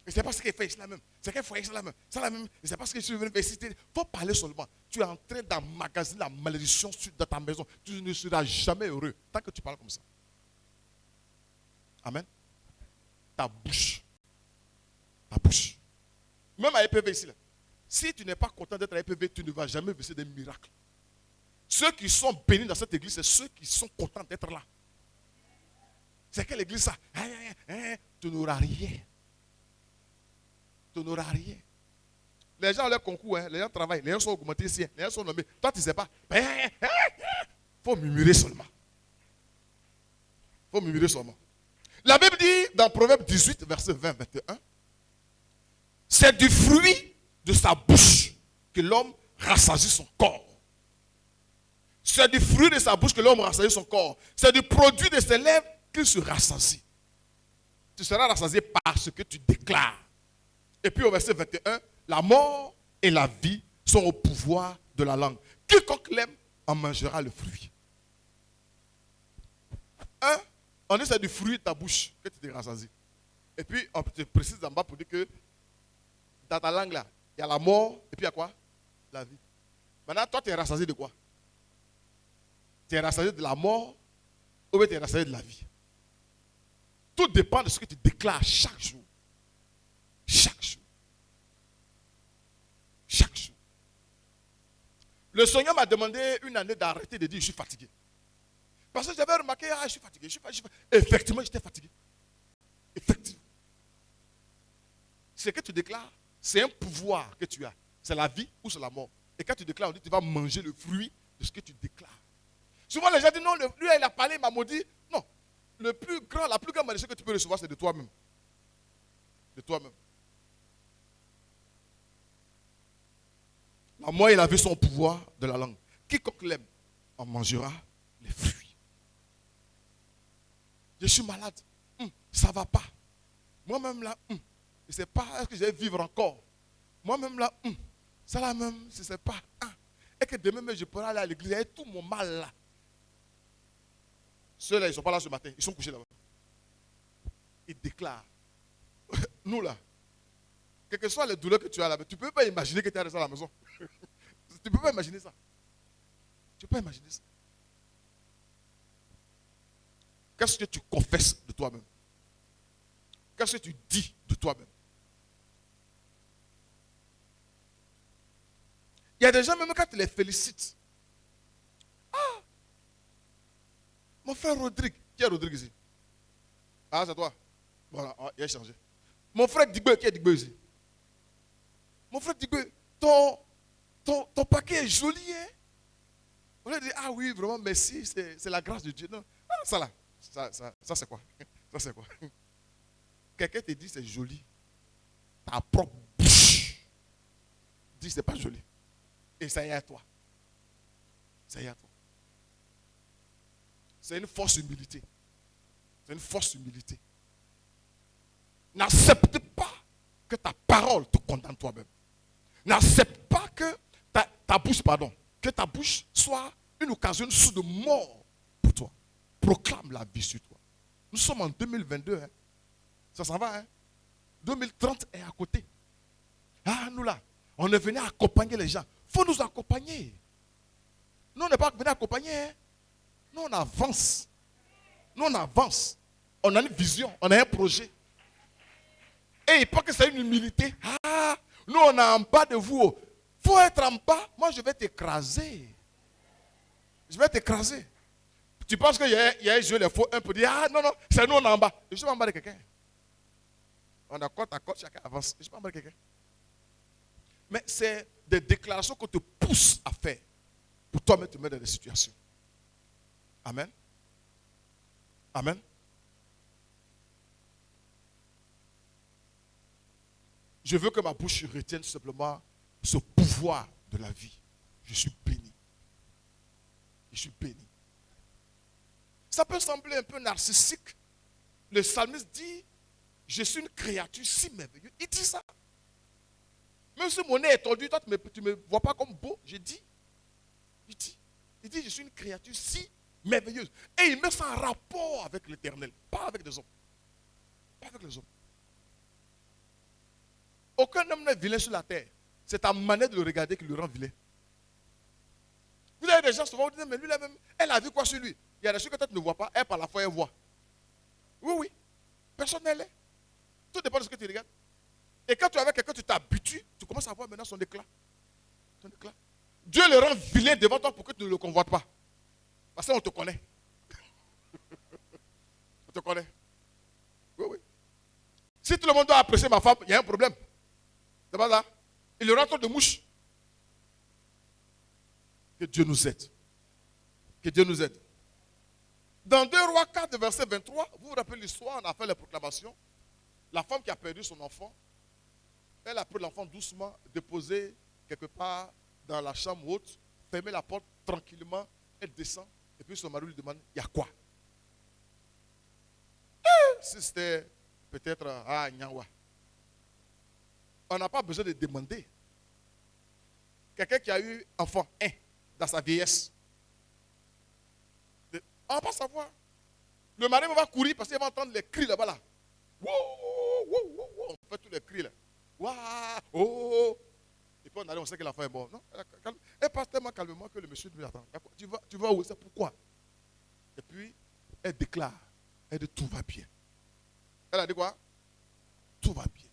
Et c'est pas ce qu'elle fait ici là même. C'est qu'elle fait ici là même. Ça là même, c'est pas ce que je suis venu faire ici. Il faut parler seulement. Tu es en train d'emmagasiner la malédiction dans ta maison. Tu ne seras jamais heureux tant que tu parles comme ça. Amen. Ta bouche. Ta bouche. Même à EPV ici là. Si tu n'es pas content d'être à EPV, tu ne vas jamais verser des miracles. Ceux qui sont bénis dans cette église, c'est ceux qui sont contents d'être là. C'est quelle église ça? Tu n'auras rien. Tu n'auras rien. Les gens ont leur concours, les gens travaillent, les gens sont augmentés ici, les gens sont nommés. Toi, tu ne sais pas. Il faut murmurer seulement. Il faut murmurer seulement. La Bible dit dans Proverbe 18, verset 20-21, C'est du fruit de sa bouche que l'homme rassasie son corps. C'est du fruit de sa bouche que l'homme rassasie son corps. C'est du produit de ses lèvres qu'il se rassasie. Tu seras rassasié par ce que tu déclares. Et puis au verset 21, la mort et la vie sont au pouvoir de la langue. Quiconque l'aime en mangera le fruit. On dit c'est du fruit de ta bouche que tu te rassasies. Et puis on te précise en bas pour dire que dans ta langue là, il y a la mort et puis il y a quoi? La vie. Maintenant, toi tu es rassasié de quoi? Tu es rassasié de la mort ou bien tu es rassasié de la vie? Tout dépend de ce que tu déclares chaque jour. Chaque jour. Chaque jour. Le Seigneur m'a demandé une année d'arrêter de dire je suis fatigué. Parce que j'avais remarqué, je suis fatigué, je suis fatigué. Effectivement, j'étais fatigué. Effectivement. Ce que tu déclares, c'est un pouvoir que tu as. C'est la vie ou c'est la mort. Et quand tu déclares, on dit que tu vas manger le fruit de ce que tu déclares. Souvent, les gens disent non, lui, il a parlé, il m'a maudit. Non. La plus grande malédiction que tu peux recevoir, c'est de toi-même. De toi-même. La mort et la vie sont au pouvoir de la langue. Quiconque l'aime en mangera les fruits. Je suis malade. Ça ne va pas. Moi-même là, je ne sais pas, est-ce que je vais vivre encore? Moi-même là, ça là même, je ne sais pas. Et que demain même, je pourrai aller à l'église, il y a tout mon mal là. Ceux-là, ils ne sont pas là ce matin, ils sont couchés là-bas. Ils déclarent. Nous là, quelles que soient les douleurs que tu as là-bas, tu ne peux pas imaginer que tu es resté à la maison. Tu ne peux pas imaginer ça. Tu ne peux pas imaginer ça. Qu'est-ce que tu confesses de toi-même? Qu'est-ce que tu dis de toi-même? Il y a des gens, même quand tu les félicites. Mon frère Rodrigue. Qui est Rodrigue ici? Ah, c'est toi. Voilà, il a changé. Mon frère Digbe, qui est Digbe ici? Mon frère Digbe, ton paquet est joli, hein? On lui dit, ah oui, vraiment, merci, c'est la grâce de Dieu. Non, ça là, ça c'est quoi? Ça c'est quoi? Quelqu'un te dit c'est joli. Ta propre bouche dit c'est pas joli. Et ça y est à toi. Ça y est à toi. C'est une fausse humilité. C'est une fausse humilité. N'accepte pas que ta parole te condamne toi-même. N'accepte pas que que ta bouche soit une occasion, une source de mort pour toi. Proclame la vie sur toi. Nous sommes en 2022. Hein. Ça s'en va. Hein? 2030 est à côté. Nous là, on est venu accompagner les gens. Il faut nous accompagner. Nous, on n'est pas venu accompagner. Hein? Nous, on avance. Nous, on avance. On a une vision, on a un projet. Et il pense que c'est une humilité. Nous, on est en bas de vous. Il faut être en bas. Moi, je vais t'écraser. Je vais t'écraser. Tu penses qu'il y a un jeu, il faut un peu dire, non, c'est nous, on est en bas. Je suis pas en bas de quelqu'un. On a côte à côte, chacun avance. Je suis pas en bas de quelqu'un. Mais c'est des déclarations qu'on te pousse à faire pour toi-même te mettre dans des situations. Amen. Amen. Je veux que ma bouche retienne simplement ce pouvoir de la vie. Je suis béni. Je suis béni. Ça peut sembler un peu narcissique. Le psalmiste dit, je suis une créature si merveilleuse. Il dit ça. Même si mon nez est tordu, toi tu ne me vois pas comme beau. Il dit, je suis une créature si merveilleuse. Et il met ça en rapport avec l'Éternel, pas avec les hommes. Pas avec les hommes. Aucun homme n'est vilain sur la terre. C'est ta manière de le regarder qui le rend vilain. Vous avez des gens souvent qui disent, mais lui là même, elle a vu quoi sur lui? Il y a des choses que toi tu ne vois pas, elle par la foi elle voit. Oui. Personne n'est laid. Tout dépend de ce que tu regardes. Et quand tu es avec quelqu'un, tu t'habitues, tu commences à voir maintenant son éclat. Son éclat. Dieu le rend vilain devant toi pour que tu ne le convoites pas. Parce qu'on te connaît. On te connaît. Oui. Si tout le monde doit apprécier ma femme, il y a un problème. C'est pas ça. Il y aura trop de mouches. Que Dieu nous aide. Que Dieu nous aide. Dans 2 Rois 4, verset 23, vous vous rappelez l'histoire, on a fait la proclamation. La femme qui a perdu son enfant, Elle a pris l'enfant doucement, déposé quelque part dans la chambre haute, fermé la porte tranquillement, elle descend, et puis son mari lui demande, il y a quoi? Si c'était peut-être à Nyawa, on n'a pas besoin de demander. Quelqu'un qui a eu enfant dans sa vieillesse, on ne va pas savoir. Le mari va courir parce qu'il va entendre les cris là-bas. Là. Wow, wow, wow, wow. On fait tous les cris là. Wow, oh. Et puis on arrive, on sait que l'enfant est mort. Non, elle passe tellement calmement que le monsieur lui attend. Tu vas où? C'est pourquoi? Et puis, elle déclare. Elle dit tout va bien. Elle a dit quoi? Tout va bien.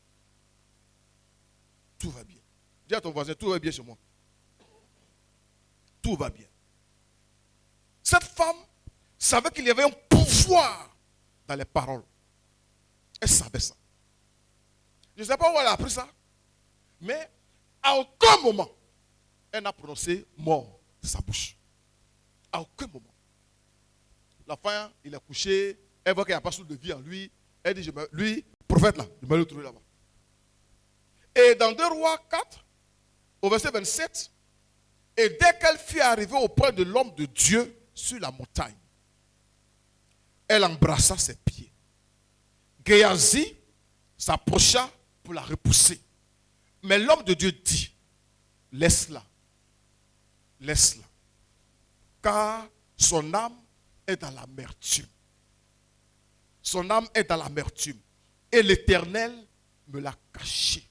Tout va bien. Dis à ton voisin, tout va bien chez moi. Tout va bien. Cette femme savait qu'il y avait un pouvoir dans les paroles. Elle savait ça. Je ne sais pas où elle a appris ça, mais à aucun moment, elle n'a prononcé mort de sa bouche. À aucun moment. L'enfant, il a couché, elle voit qu'il n'y a pas de vie en lui. Elle dit, lui, prophète là, je vais le trouver là-bas. Et dans 2 Rois 4, au verset 27, et dès qu'elle fut arrivée auprès de l'homme de Dieu sur la montagne, elle embrassa ses pieds. Géasi s'approcha pour la repousser. Mais l'homme de Dieu dit, laisse-la. Laisse-la. Car son âme est dans l'amertume. Son âme est dans l'amertume. Et l'Éternel me l'a caché.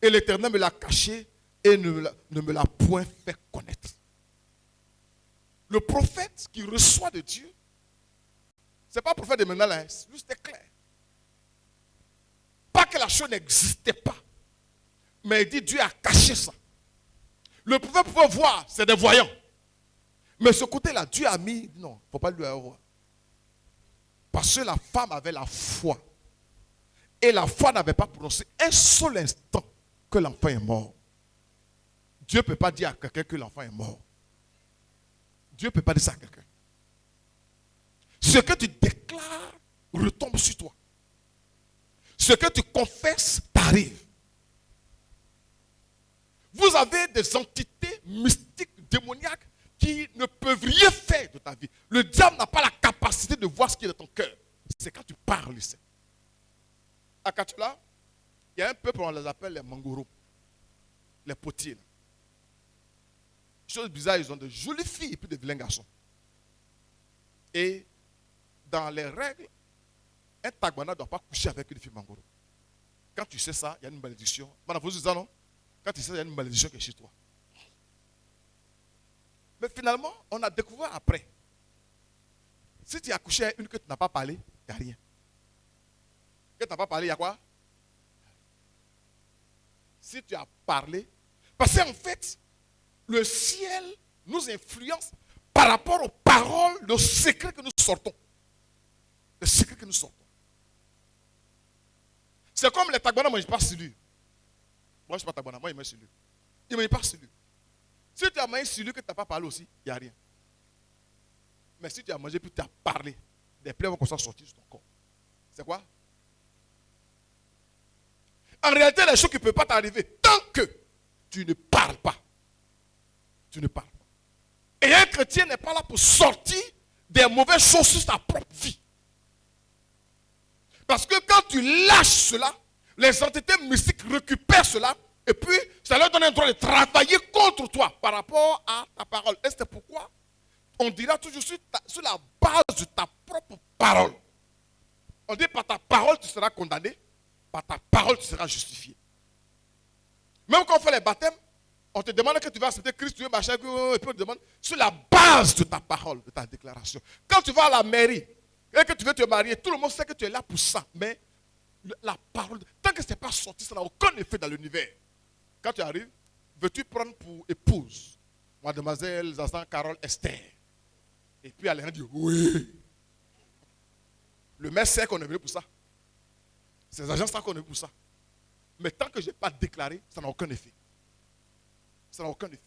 Et l'Éternel me l'a caché et ne me l'a point fait connaître. Le prophète qui reçoit de Dieu, ce n'est pas le prophète de maintenant là, lui c'était clair. Pas que la chose n'existait pas, mais il dit Dieu a caché ça. Le prophète pouvait voir, c'est des voyants. Mais ce côté-là, Dieu a mis, non, il ne faut pas lui avoir. Parce que la femme avait la foi. Et la foi n'avait pas prononcé un seul instant que l'enfant est mort. Dieu ne peut pas dire à quelqu'un que l'enfant est mort. Dieu ne peut pas dire ça à quelqu'un. Ce que tu déclares retombe sur toi. Ce que tu confesses t'arrive. Vous avez des entités mystiques, démoniaques qui ne peuvent rien faire de ta vie. Le diable n'a pas la capacité de voir ce qui est dans ton cœur. C'est quand tu parles ici. À Katula, il y a un peuple, on les appelle les Mangoros, les potiers. Chose bizarre, ils ont de jolies filles et puis de vilains garçons. Et dans les règles, un Tagbana ne doit pas coucher avec une fille Mangoro. Quand tu sais ça, il y a une malédiction. Madame, vous dites ça, non? Quand tu sais ça, il y a une malédiction qui est chez toi. Mais finalement, on a découvert après. Si tu as couché avec une que tu n'as pas parlé, il n'y a rien. Que tu n'as pas parlé, il y a quoi? Si tu as parlé, parce qu'en fait, le ciel nous influence par rapport aux paroles, le secret que nous sortons. Le secret que nous sortons. C'est comme les Tagbana ne mangent pas celui. Moi, je ne suis pas Tagbana, moi, ils mangent celui. Ils ne mangent pas celui. Si tu as mangé celui que tu n'as pas parlé aussi, il n'y a rien. Mais si tu as mangé puis tu as parlé, des plaies vont comme ça sortir sur ton corps. C'est quoi? En réalité, les choses qui ne peuvent pas t'arriver tant que tu ne parles pas. Tu ne parles pas. Et un chrétien n'est pas là pour sortir des mauvaises choses sur ta propre vie. Parce que quand tu lâches cela, les entités mystiques récupèrent cela et puis ça leur donne un droit de travailler contre toi par rapport à ta parole. Et c'est pourquoi on dira toujours sur la base de ta propre parole. On dit par ta parole tu seras condamné, par ta parole tu seras justifié. Même quand on fait les baptêmes, on te demande que tu vas accepter Christ, et puis on te demande sur la base de ta parole, de ta déclaration. Quand tu vas à la mairie et que tu veux te marier, tout le monde sait que tu es là pour ça. Mais la parole, tant que ce n'est pas sorti, ça n'a aucun effet dans l'univers. Quand tu arrives, veux-tu prendre pour épouse Mademoiselle Zazan Carole Esther? Et puis Alain dit oui. Le maire sait qu'on est venu pour ça. Ces agents savent qu'on est venu pour ça. Mais tant que je n'ai pas déclaré, ça n'a aucun effet. Ça n'a aucun effet.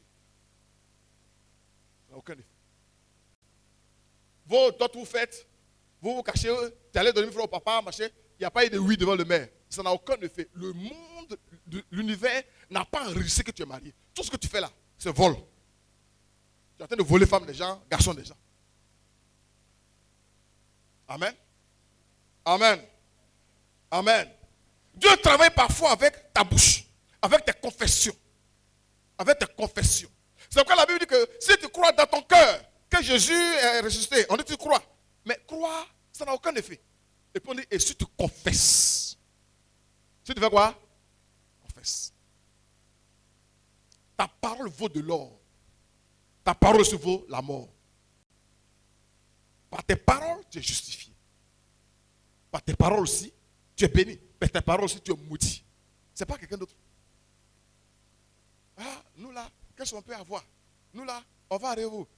Ça n'a aucun effet. Vous, d'autres vous faites, vous vous cachez, tu allez donner une fleur au papa, machin, il n'y a pas eu de oui devant le maire. ça n'a aucun effet. Le monde, l'univers n'a pas enregistré que tu es marié. Tout ce que tu fais là, c'est vol. Tu es en train de voler femmes des gens, garçons des gens. Amen. Amen. Amen. Dieu travaille parfois avec ta bouche, avec tes confessions. Avec tes confessions. C'est pourquoi la Bible dit que si tu crois dans ton cœur que Jésus est ressuscité, on dit que tu crois. Mais croire, ça n'a aucun effet. Et puis on dit, et si tu confesses, si tu fais quoi? Confesse. Ta parole vaut de l'or. Ta parole se vaut la mort. Par tes paroles, tu es justifié. Par tes paroles aussi, tu es béni. Par tes paroles aussi, tu es maudit. Ce n'est pas quelqu'un d'autre. Ah, nous là, qu'est-ce qu'on peut avoir? Nous là, on va arriver où?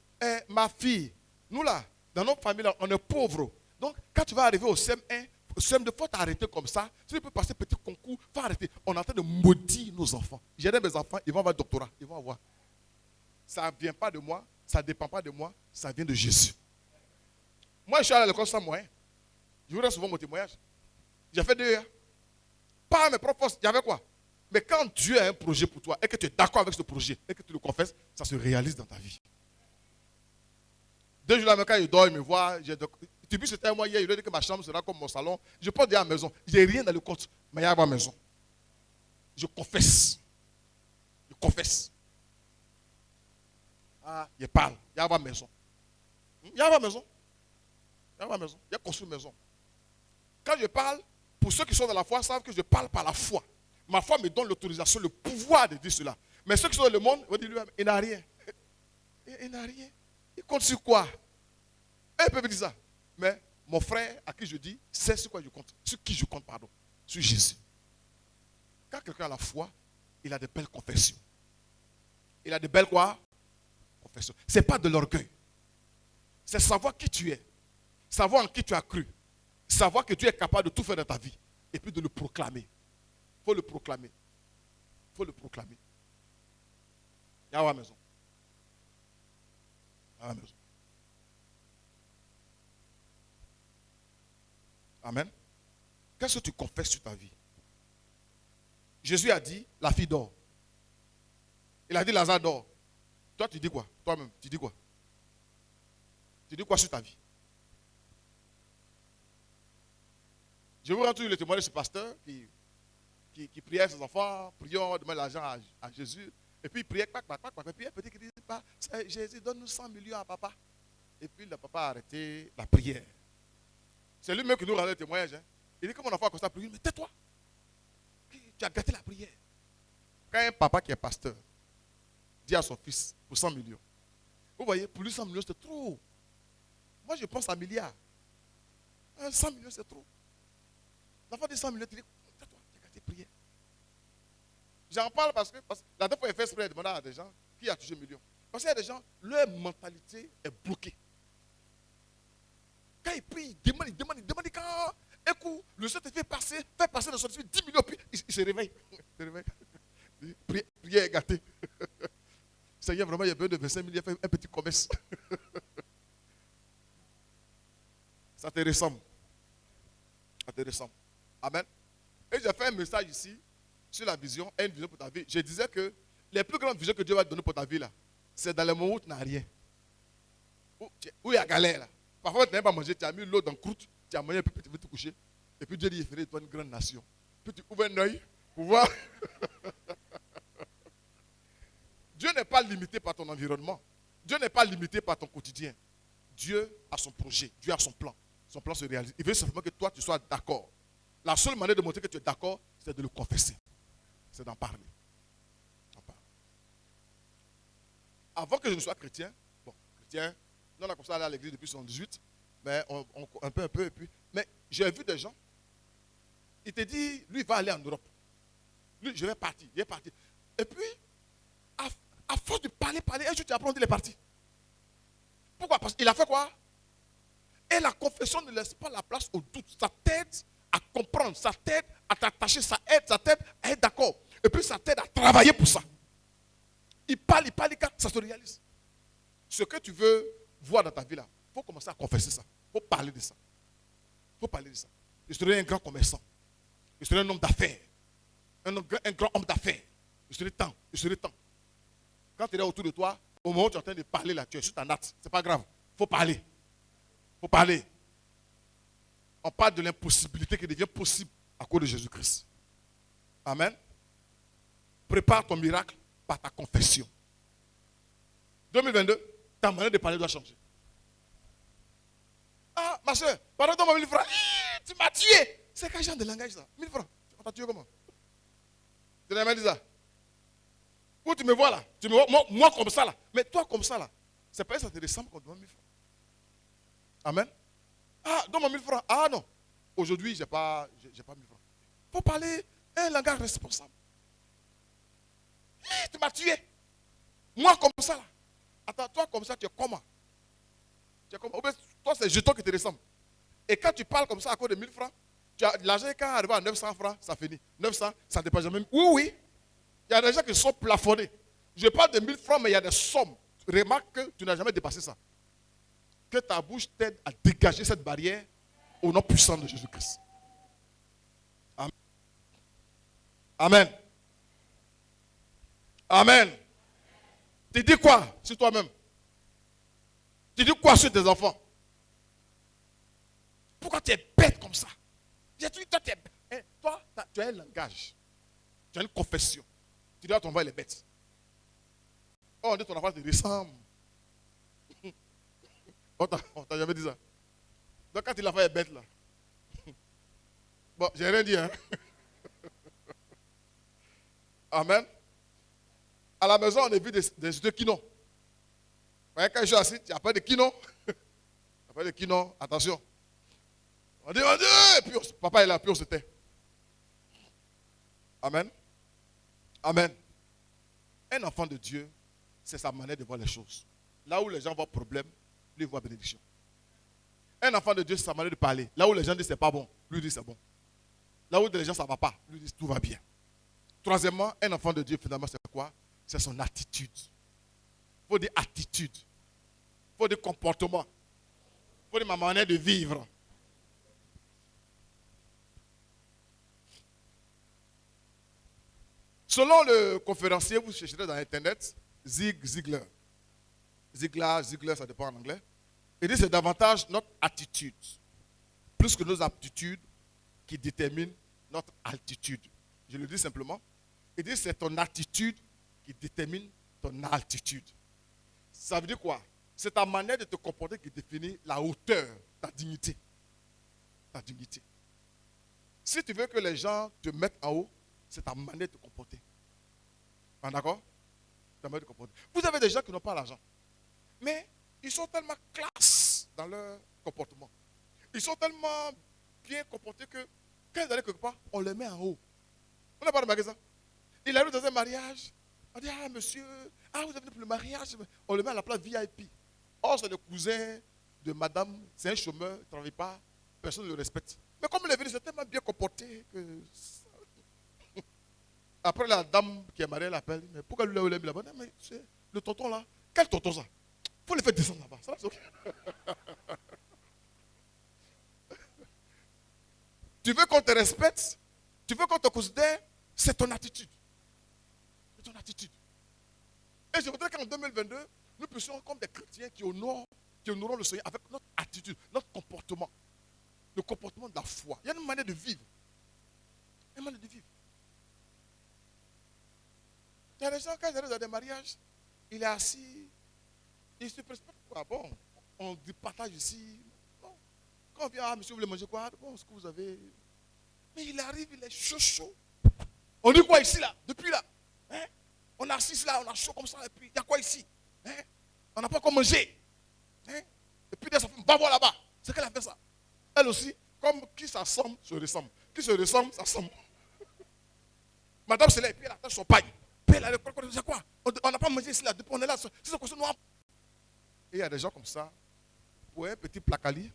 Ma fille, nous là, dans notre famille, là, on est pauvres. Donc, quand tu vas arriver au CM1, au CM2, il faut t'arrêter comme ça. Si tu peux passer petit concours, il faut arrêter. On est en train de maudire nos enfants. J'ai mes enfants, ils vont avoir doctorat, ils vont avoir. Ça ne vient pas de moi, ça ne dépend pas de moi, ça vient de Jésus. Moi, je suis allé à l'école sans moyen. Je vous rends souvent mon témoignage. J'ai fait 2 heures. Pas mes propres forces, il y avait quoi? Mais quand Dieu a un projet pour toi et que tu es d'accord avec ce projet et que tu le confesses, ça se réalise dans ta vie. 2 jours là, quand il dort, il me voit. Tu dis c'était moi hier, il a dit que ma chambre sera comme mon salon. Je peux dire à la maison, je n'ai rien dans le compte, mais il y a ma maison. Je confesse. Je confesse. Ah, je parle, il y a ma maison. Il y a ma maison. Il y a ma maison. Il y a construit une maison. Quand je parle, pour ceux qui sont dans la foi, savent que je parle par la foi. Ma foi me donne l'autorisation, le pouvoir de dire cela. Mais ceux qui sont dans le monde, vont dire lui-même, il n'a rien. Il n'a rien. Il compte sur quoi? Et ils peuvent dire ça. Mais mon frère, à qui je dis, c'est sur quoi je compte. Sur qui je compte, pardon. Sur Jésus. Quand quelqu'un a la foi, il a de belles confessions. Il a de belles quoi? Confessions. Ce n'est pas de l'orgueil. C'est savoir qui tu es. Savoir en qui tu as cru. Savoir que tu es capable de tout faire dans ta vie. Et puis de le proclamer. Il faut le proclamer. Il faut le proclamer. Il y a à la maison. À la maison. Amen. Qu'est-ce que tu confesses sur ta vie? Jésus a dit, la fille dort. Il a dit, Lazare dort. Toi, tu dis quoi? Toi-même, tu dis quoi? Tu dis quoi sur ta vie? Je vous rends toujours le témoignage de ce pasteur qui priait ses enfants, prions, demande l'argent à Jésus. Et puis il priait, et puis un petit qui dit, Jésus, donne-nous 100 millions à papa. Et puis le papa a arrêté la prière. C'est lui-même qui nous rend le témoignage. Hein. Il dit, comme mon enfant a commencé à prier, mais tais-toi. Tu as gâté la prière. Quand un papa qui est pasteur dit à son fils, pour 100 millions, vous voyez, pour lui 100 millions c'est trop. Moi je pense à milliards. 100 millions c'est trop. L'enfant dit 100 millions, tu dis, tais-toi, tu as gâté la prière. J'en parle parce que la dernière fois, il fait exprès de demander à des gens qui a touché 1 million. Parce qu'il y a des gens, leur mentalité est bloquée. Quand ils prient, ils demandent, quand un coup, le Seigneur te fait passer dans son esprit 10 millions, puis il se réveille. Prière est gâtée. Seigneur, vraiment, il y a besoin de 25 millions, il fait un petit commerce. Ça te ressemble. Ça te ressemble. Amen. Et j'ai fait un message ici sur la vision, une vision pour ta vie. Je disais que les plus grandes visions que Dieu va te donner pour ta vie, là, c'est dans les moments où tu n'as rien. Où il y a galère, là. Parfois, tu n'as pas mangé, tu as mis l'eau dans le croûte, tu as mangé un peu, tu veux te coucher. Et puis Dieu dit, il ferait de toi une grande nation. Puis tu ouvres un œil pour voir. Dieu n'est pas limité par ton environnement. Dieu n'est pas limité par ton quotidien. Dieu a son projet, Dieu a son plan. Son plan se réalise. Il veut simplement que toi, tu sois d'accord. La seule manière de montrer que tu es d'accord, c'est de le confesser. C'est d'en parler. Avant que je ne sois chrétien, nous on a commencé à aller à l'église depuis 78, mais un peu, et puis. Mais j'ai vu des gens, il te dit, lui il va aller en Europe. Lui, je vais partir, il est parti. Et puis, à force de parler, un jour tu apprends qu'il est parti. Pourquoi? Parce qu'il a fait quoi? Et la confession ne laisse pas la place au doute. Ça t'aide à comprendre, ça t'aide à t'attacher, ça t'aide à être d'accord. Et puis ça t'aide à travailler pour ça. Il parle, ça se réalise. Ce que tu veux voir dans ta vie là, il faut commencer à confesser ça. Il faut parler de ça. Il faut parler de ça. Je serai un grand commerçant. Je serai un homme d'affaires. Un grand homme d'affaires. Je serai tant. Je serai tant. Quand tu es autour de toi, au moment où tu es en train de parler là, tu es sur ta natte. Ce n'est pas grave. Il faut parler. Il faut parler. On parle de l'impossibilité qui devient possible à cause de Jésus-Christ. Amen. Prépare ton miracle par ta confession. 2022, ta manière de parler doit changer. Ah, ma soeur, pardonne-moi 1000 francs. Tu m'as tué. C'est quel genre de langage ça? 1000 francs. On t'a tué comment? Tu n'as jamais dit ça? Où tu me vois là? Tu me vois, moi comme ça là. Mais toi comme ça là. C'est pas ça te ressemble qu'on te demande 1000 francs. Amen. Ah, donne-moi 1000 francs. Ah non. Aujourd'hui, j'ai pas 1000 francs. Il faut parler un langage responsable. Tu m'as tué. Moi comme ça là. Attends, toi comme ça, tu es comment? Tu es comment? Toi, c'est jeton qui te ressemble. Et quand tu parles comme ça à cause de 1000 francs, l'argent, quand arrive à 900 francs, ça finit. 900, ça ne dépasse jamais. Oui, oui. Il y a des gens qui sont plafonnés. Je parle de 1000 francs, mais il y a des sommes. Remarque que tu n'as jamais dépassé ça. Que ta bouche t'aide à dégager cette barrière au nom puissant de Jésus-Christ. Amen. Amen. Amen. Tu dis quoi sur toi-même? Tu dis quoi sur tes enfants? Pourquoi tu es bête comme ça? Toi, tu as un langage. Tu as une confession. Tu dis à ton enfant, il est bête. Oh, on dit ton enfant te ressemble. On t'a jamais dit ça. Donc quand l'enfant est bête là. Bon, j'ai rien dit, hein. Amen. À la maison, on a vu des quinoa. Quand je suis assis, tu as pas de quinoa. Tu n'as pas de quinoa, attention. On dit, et puis papa est là, puis on se tait. Amen. Amen. Un enfant de Dieu, c'est sa manière de voir les choses. Là où les gens voient problème, lui voit bénédiction. Un enfant de Dieu, c'est sa manière de parler. Là où les gens disent c'est pas bon, lui dit c'est bon. Là où les gens ça va pas, lui dit tout va bien. Troisièmement, un enfant de Dieu, finalement, c'est quoi? C'est son attitude. Il faut dire attitude. Il faut dire comportement. Il faut dire ma manière de vivre. Selon le conférencier, vous chercherez dans Internet, Ziglar, ça dépend en anglais. Il dit que c'est davantage notre attitude, plus que nos aptitudes, qui déterminent notre altitude. Je le dis simplement. Il dit que c'est ton attitude qui détermine ton altitude. Ça veut dire quoi? C'est ta manière de te comporter qui définit la hauteur, ta dignité. Ta dignité. Si tu veux que les gens te mettent en haut, c'est ta manière de te comporter. D'accord? Ta manière de te comporter. Vous avez des gens qui n'ont pas l'argent. Mais ils sont tellement classe dans leur comportement. Ils sont tellement bien comportés que quand ils arrivent quelque part, on les met en haut. On n'a pas remarqué ça? Il arrive dans un mariage. On dit, ah monsieur, vous avez venu pour le mariage. On le met à la place VIP. Or, c'est le cousin de madame, c'est un chômeur, il ne travaille pas, personne ne le respecte. Mais comme il est venu, c'est tellement bien comporté que... Après, la dame qui est mariée l'appelle, mais pourquoi lui l'a mis là-bas? Mais c'est le tonton là. Quel tonton ça? Il faut le faire descendre là-bas. Ça, c'est ok. Tu veux qu'on te respecte? Tu veux qu'on te considère? C'est ton attitude. C'est ton attitude. Et je voudrais qu'en 2022, nous puissions, comme des chrétiens qui honorons le Seigneur avec notre attitude, notre comportement. Le comportement de la foi. Il y a une manière de vivre. Une manière de vivre. Il y a des gens, quand ils arrivent dans des mariages, il est assis, il se respecte quoi? Bon, on dit partage ici. Bon. Quand on vient, monsieur, vous voulez manger quoi? Bon, ce que vous avez. Mais il arrive, il est chaud. On dit quoi ici là? Depuis là? Hein? On est assis là, on a chaud comme ça, et puis il y a quoi ici? Hein? On n'a pas quoi manger. Hein? Et puis des enfants, va voir là-bas. C'est qu'elle a fait ça. Elle aussi, comme qui s'assemble, se ressemble. Qui se ressemble, s'assemble. Madame, c'est là, et puis elle attache son paille. Puis elle a c'est quoi? On n'a pas mangé ici là, depuis on est là. C'est ce qu'on noir. Et il y a des gens comme ça, pour un petit placali,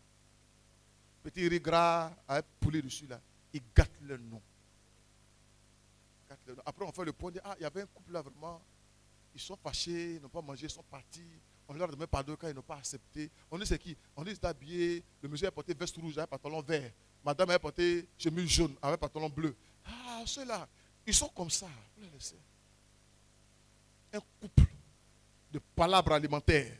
petit riz gras avec poulet dessus là, ils gâtent leur nom. Après, on fait le point de il y avait un couple là vraiment, ils sont fâchés, ils n'ont pas mangé, ils sont partis. On leur demande pardon quand ils n'ont pas accepté. On dit c'est qui? On dit c'est habillé, le monsieur a porté veste rouge, un pantalon vert. Madame avait porté chemise jaune avec pantalon bleu. Ah, ceux-là, ils sont comme ça. Un couple de palabres alimentaires.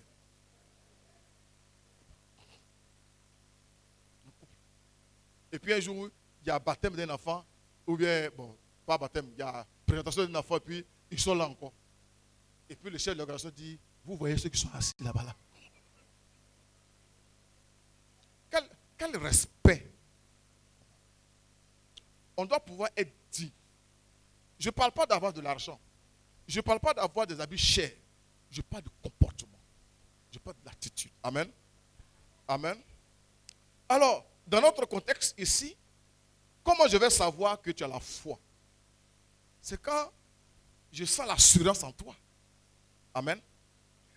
Et puis un jour, il y a baptême d'un enfant, ou bien, bon, pas baptême, il y a présentation d'un enfant, et puis ils sont là encore. Et puis le chef de l'organisation dit, vous voyez ceux qui sont assis là-bas là. Quel respect. On doit pouvoir être dit. Je ne parle pas d'avoir de l'argent. Je ne parle pas d'avoir des habits chers. Je parle de comportement. Je parle d'attitude. Amen. Amen. Alors, dans notre contexte ici, comment je vais savoir que tu as la foi? C'est quand je sens l'assurance en toi. Amen.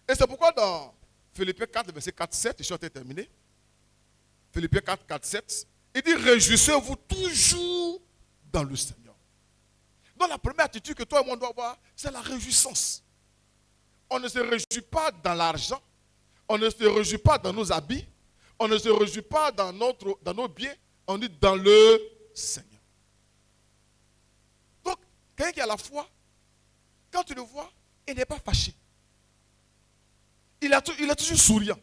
Et c'est pourquoi dans Philippiens 4, verset 4-7, je suis en train de terminer. Philippiens 4, 4-7, il dit, réjouissez-vous toujours dans le Seigneur. Donc la première attitude que toi et moi on doit avoir, c'est la réjouissance. On ne se réjouit pas dans l'argent, on ne se réjouit pas dans nos habits, on ne se réjouit pas dans nos biens, on dit dans le Seigneur. Donc, quelqu'un qui a la foi, quand tu le vois, il n'est pas fâché. Il est toujours souriant.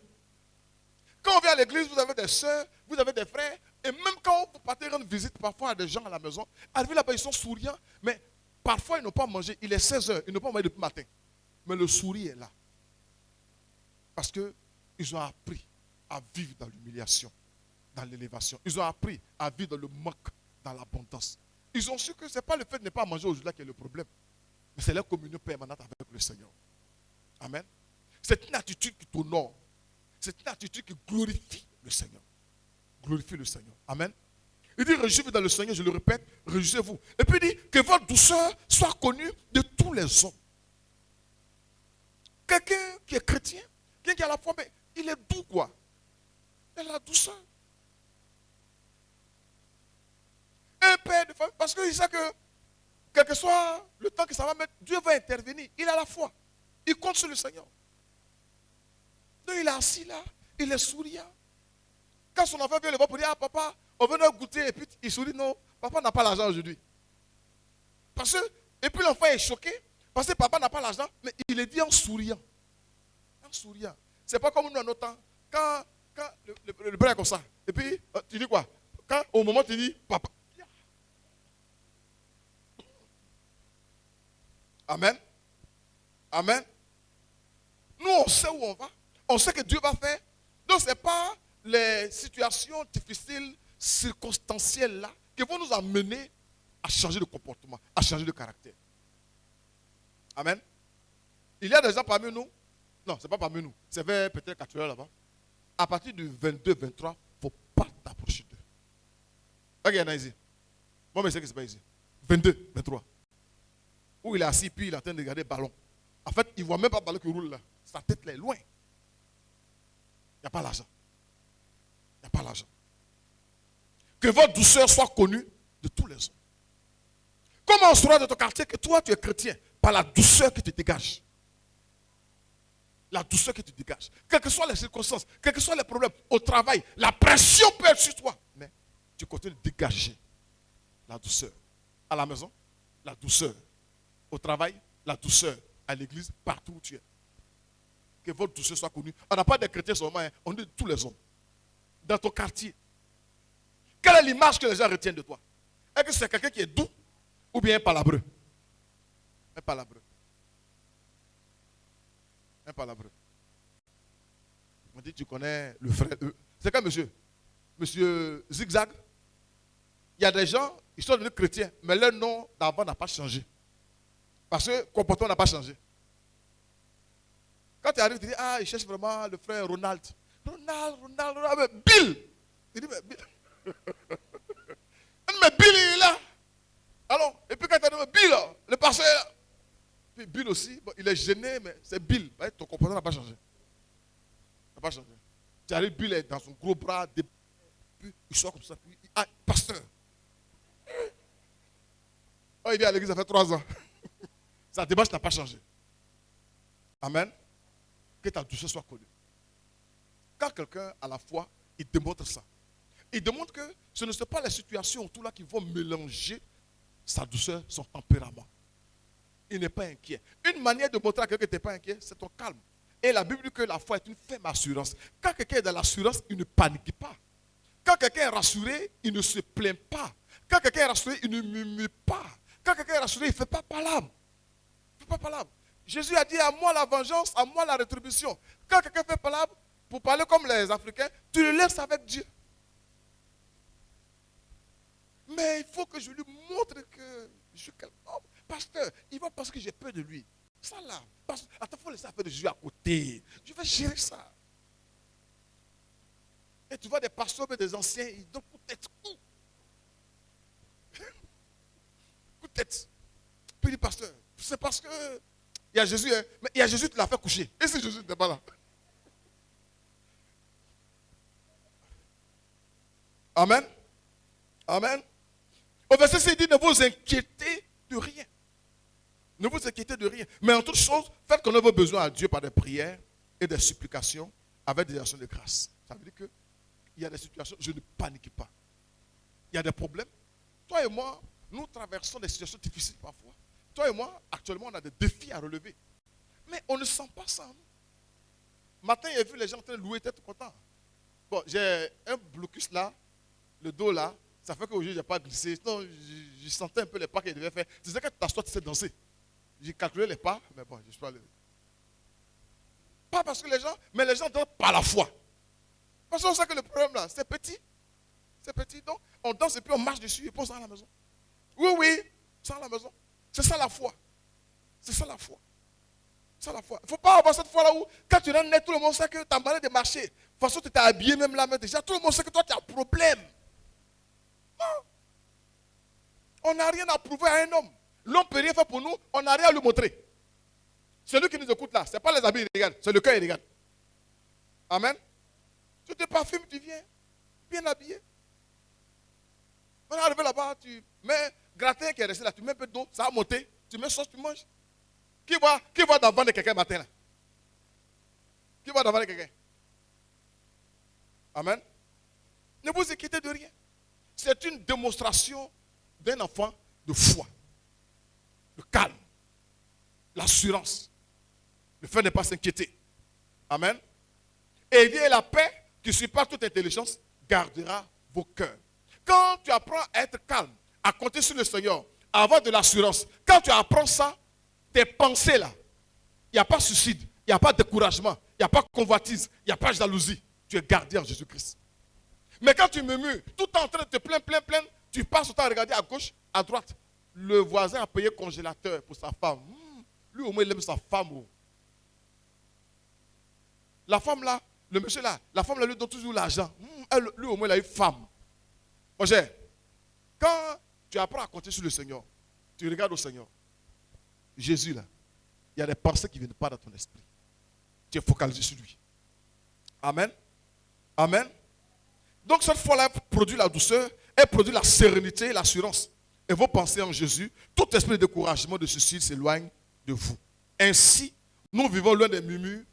Quand on vient à l'église, vous avez des soeurs, vous avez des frères, et même quand vous partez rendre visite parfois à des gens à la maison, arrivez là-bas, ils sont souriants, mais parfois ils n'ont pas mangé. Il est 16 heures, ils n'ont pas mangé depuis le matin. Mais le sourire est là. Parce qu'ils ont appris à vivre dans l'humiliation, dans l'élévation. Ils ont appris à vivre dans le manque, dans l'abondance. Ils ont su que ce n'est pas le fait de ne pas manger aujourd'hui qui est le problème, mais c'est leur communion permanente avec le Seigneur. Amen. C'est une attitude qui t'honore. C'est une attitude qui glorifie le Seigneur. Glorifie le Seigneur. Amen. Il dit, réjouissez-vous dans le Seigneur, je le répète, réjouissez-vous. Et puis il dit, que votre douceur soit connue de tous les hommes. Quelqu'un qui est chrétien, quelqu'un qui a la foi, mais il est doux quoi. Il a la douceur. Un père de famille, parce qu'il sait que, quel que soit le temps que ça va mettre, Dieu va intervenir. Il a la foi. Il compte sur le Seigneur. Donc il est assis là, il est souriant. Quand son enfant vient le voir pour dire, ah papa, on veut nous goûter, et puis il sourit, non, papa n'a pas l'argent aujourd'hui. Et puis l'enfant est choqué, parce que papa n'a pas l'argent, mais il est dit en souriant. En souriant. C'est pas comme nous en notre temps, quand le père est comme ça, et puis tu dis quoi? Quand au moment tu dis, papa. Amen. Amen. Nous on sait où on va. On sait que Dieu va faire. Donc, ce n'est pas les situations difficiles, circonstancielles là, qui vont nous amener à changer de comportement, à changer de caractère. Amen. Il y a des gens parmi nous, non, ce n'est pas parmi nous, c'est vers peut-être 4 heures là-bas. À partir du 22, 23, il ne faut pas t'approcher d'eux. Ok, il y en a ici. Moi, je sais que ce n'est pas ici. 22, 23. Où il est assis, puis il est en train de regarder le ballon. En fait, il ne voit même pas le ballon qui roule là. Sa tête là est loin. Il n'y a pas l'argent. Il n'y a pas l'argent. Que votre douceur soit connue de tous les hommes. Comment on saura de ton quartier que toi tu es chrétien? Par la douceur qui te dégage. La douceur qui te dégage. Quelles que soient les circonstances, quels que soient les problèmes, au travail, la pression peut être sur toi. Mais tu continues de dégager la douceur. À la maison, la douceur. Au travail, la douceur. À l'église, partout où tu es. Que votre douceur soit connue. On n'a pas de chrétiens seulement, hein. On dit de tous les hommes. Dans ton quartier. Quelle est l'image que les gens retiennent de toi? Est-ce que c'est quelqu'un qui est doux ou bien un palabreux? Un palabreux. Un palabreux. On dit, tu connais le frère. C'est quoi, monsieur? Monsieur Zigzag. Il y a des gens, ils sont devenus chrétiens, mais leur nom d'avant n'a pas changé. Parce que le comportement n'a pas changé. Quand tu arrives, tu dis, ah, il cherche vraiment le frère Ronald. Ronald, Bill. Tu dis, mais Bill. Mais Bill, il est là. Alors, et puis quand tu as dit, Bill, le pasteur, puis Bill aussi, bon, il est gêné, mais c'est Bill. Ton comportement n'a pas changé. N'a pas changé. Tu arrives, Bill est dans son gros bras, puis il sort comme ça, puis ah, pasteur. Oh, il vient à l'église, ça fait 3 ans. Sa démarche n'a pas changé. Amen. Que ta douceur soit connue. Quand quelqu'un a la foi, il démontre ça. Il demande que ce ne sont pas les situations autour là qui vont mélanger sa douceur, son tempérament. Il n'est pas inquiet. Une manière de montrer à quelqu'un que tu n'es pas inquiet, c'est ton calme. Et la Bible dit que la foi est une ferme assurance. Quand quelqu'un est dans l'assurance, il ne panique pas. Quand quelqu'un est rassuré, il ne se plaint pas. Quand quelqu'un est rassuré, il ne murmure pas. Quand quelqu'un est rassuré, il ne fait pas palabre. Il ne fait pas palabre. Jésus a dit à moi la vengeance, à moi la rétribution. Quand quelqu'un fait palabre, pour parler comme les Africains, tu le laisses avec Dieu. Mais il faut que je lui montre que je suis quelqu'un. Pasteur, il va penser que j'ai peur de lui. Ça là. Attends, il faut laisser affaire de Jésus à côté. Je vais gérer ça. Et tu vois des pasteurs, des anciens, ils donnent coup de tête. Coup de tête. Puis il dit, pasteur, c'est parce que il y a Jésus, hein, mais il y a Jésus qui l'a fait coucher. Et si Jésus n'était pas là? Amen. Amen. Au verset 6, il dit, ne vous inquiétez de rien. Ne vous inquiétez de rien. Mais en toute chose, faites qu'on ait vos besoins à Dieu par des prières et des supplications avec des actions de grâce. Ça veut dire que il y a des situations, je ne panique pas. Il y a des problèmes. Toi et moi, nous traversons des situations difficiles parfois. Toi et moi, actuellement, on a des défis à relever. Mais on ne sent pas ça. Matin, j'ai vu les gens en train de louer, être contents. Bon, j'ai un blocus là, le dos là. Ça fait qu'aujourd'hui, je n'ai pas glissé. Non, je sentais un peu les pas qu'il devait faire. Tu sais que tu t'assois, tu sais danser. J'ai calculé les pas, mais bon, je suis pas allé. Pas parce que les gens, mais les gens dansent par la foi. Parce qu'on sait que le problème là, c'est petit. C'est petit. Donc, on danse et puis on marche dessus et puis on sort à la maison. Oui, oui, ça à la maison. C'est ça la foi. C'est ça la foi. C'est ça la foi. Il ne faut pas avoir cette foi là où, quand tu rentres net, tout le monde sait que tu as manière de marcher. De toute façon, tu t'es habillé même là, mais déjà, tout le monde sait que toi, tu as un problème. Non. On n'a rien à prouver à un homme. L'homme ne peut rien faire pour nous, on n'a rien à lui montrer. Celui qui nous écoute là, ce n'est pas les habits, il regarde, c'est le cœur, il regarde. Amen. Tu te parfumes, tu viens, bien habillé. On est arrivé là-bas, tu mets gratin qui est resté là, tu mets un peu d'eau, ça va monter, tu mets sauce, tu manges. Qui va dans le ventre de quelqu'un matin là? Qui va dans le ventre de quelqu'un? Amen. Ne vous inquiétez de rien. C'est une démonstration d'un enfant de foi. Le calme, l'assurance, le fait de ne pas s'inquiéter. Amen. Et Dieu, la paix qui surpasse toute intelligence gardera vos cœurs. Quand tu apprends à être calme, à compter sur le Seigneur, à avoir de l'assurance, quand tu apprends ça, tes pensées là, il n'y a pas de suicide, il n'y a pas de découragement, il n'y a pas de convoitise, il n'y a pas de jalousie. Tu es gardé en Jésus-Christ. Mais quand tu murmures, tout en train de te plaindre, tu passes ton temps à regarder à gauche, à droite. Le voisin a payé congélateur pour sa femme. Lui au moins il aime sa femme. La femme là, le monsieur là, la femme là lui donne toujours l'argent. Lui au moins il a une femme. Roger, quand tu apprends à compter sur le Seigneur, tu regardes au Seigneur. Jésus là, il y a des pensées qui ne viennent pas dans ton esprit. Tu es focalisé sur lui. Amen. Amen. Donc cette foi-là produit la douceur, elle produit la sérénité, l'assurance. Et vos pensées en Jésus, tout esprit de découragement, de suicide s'éloigne de vous. Ainsi, nous vivons loin des murmures.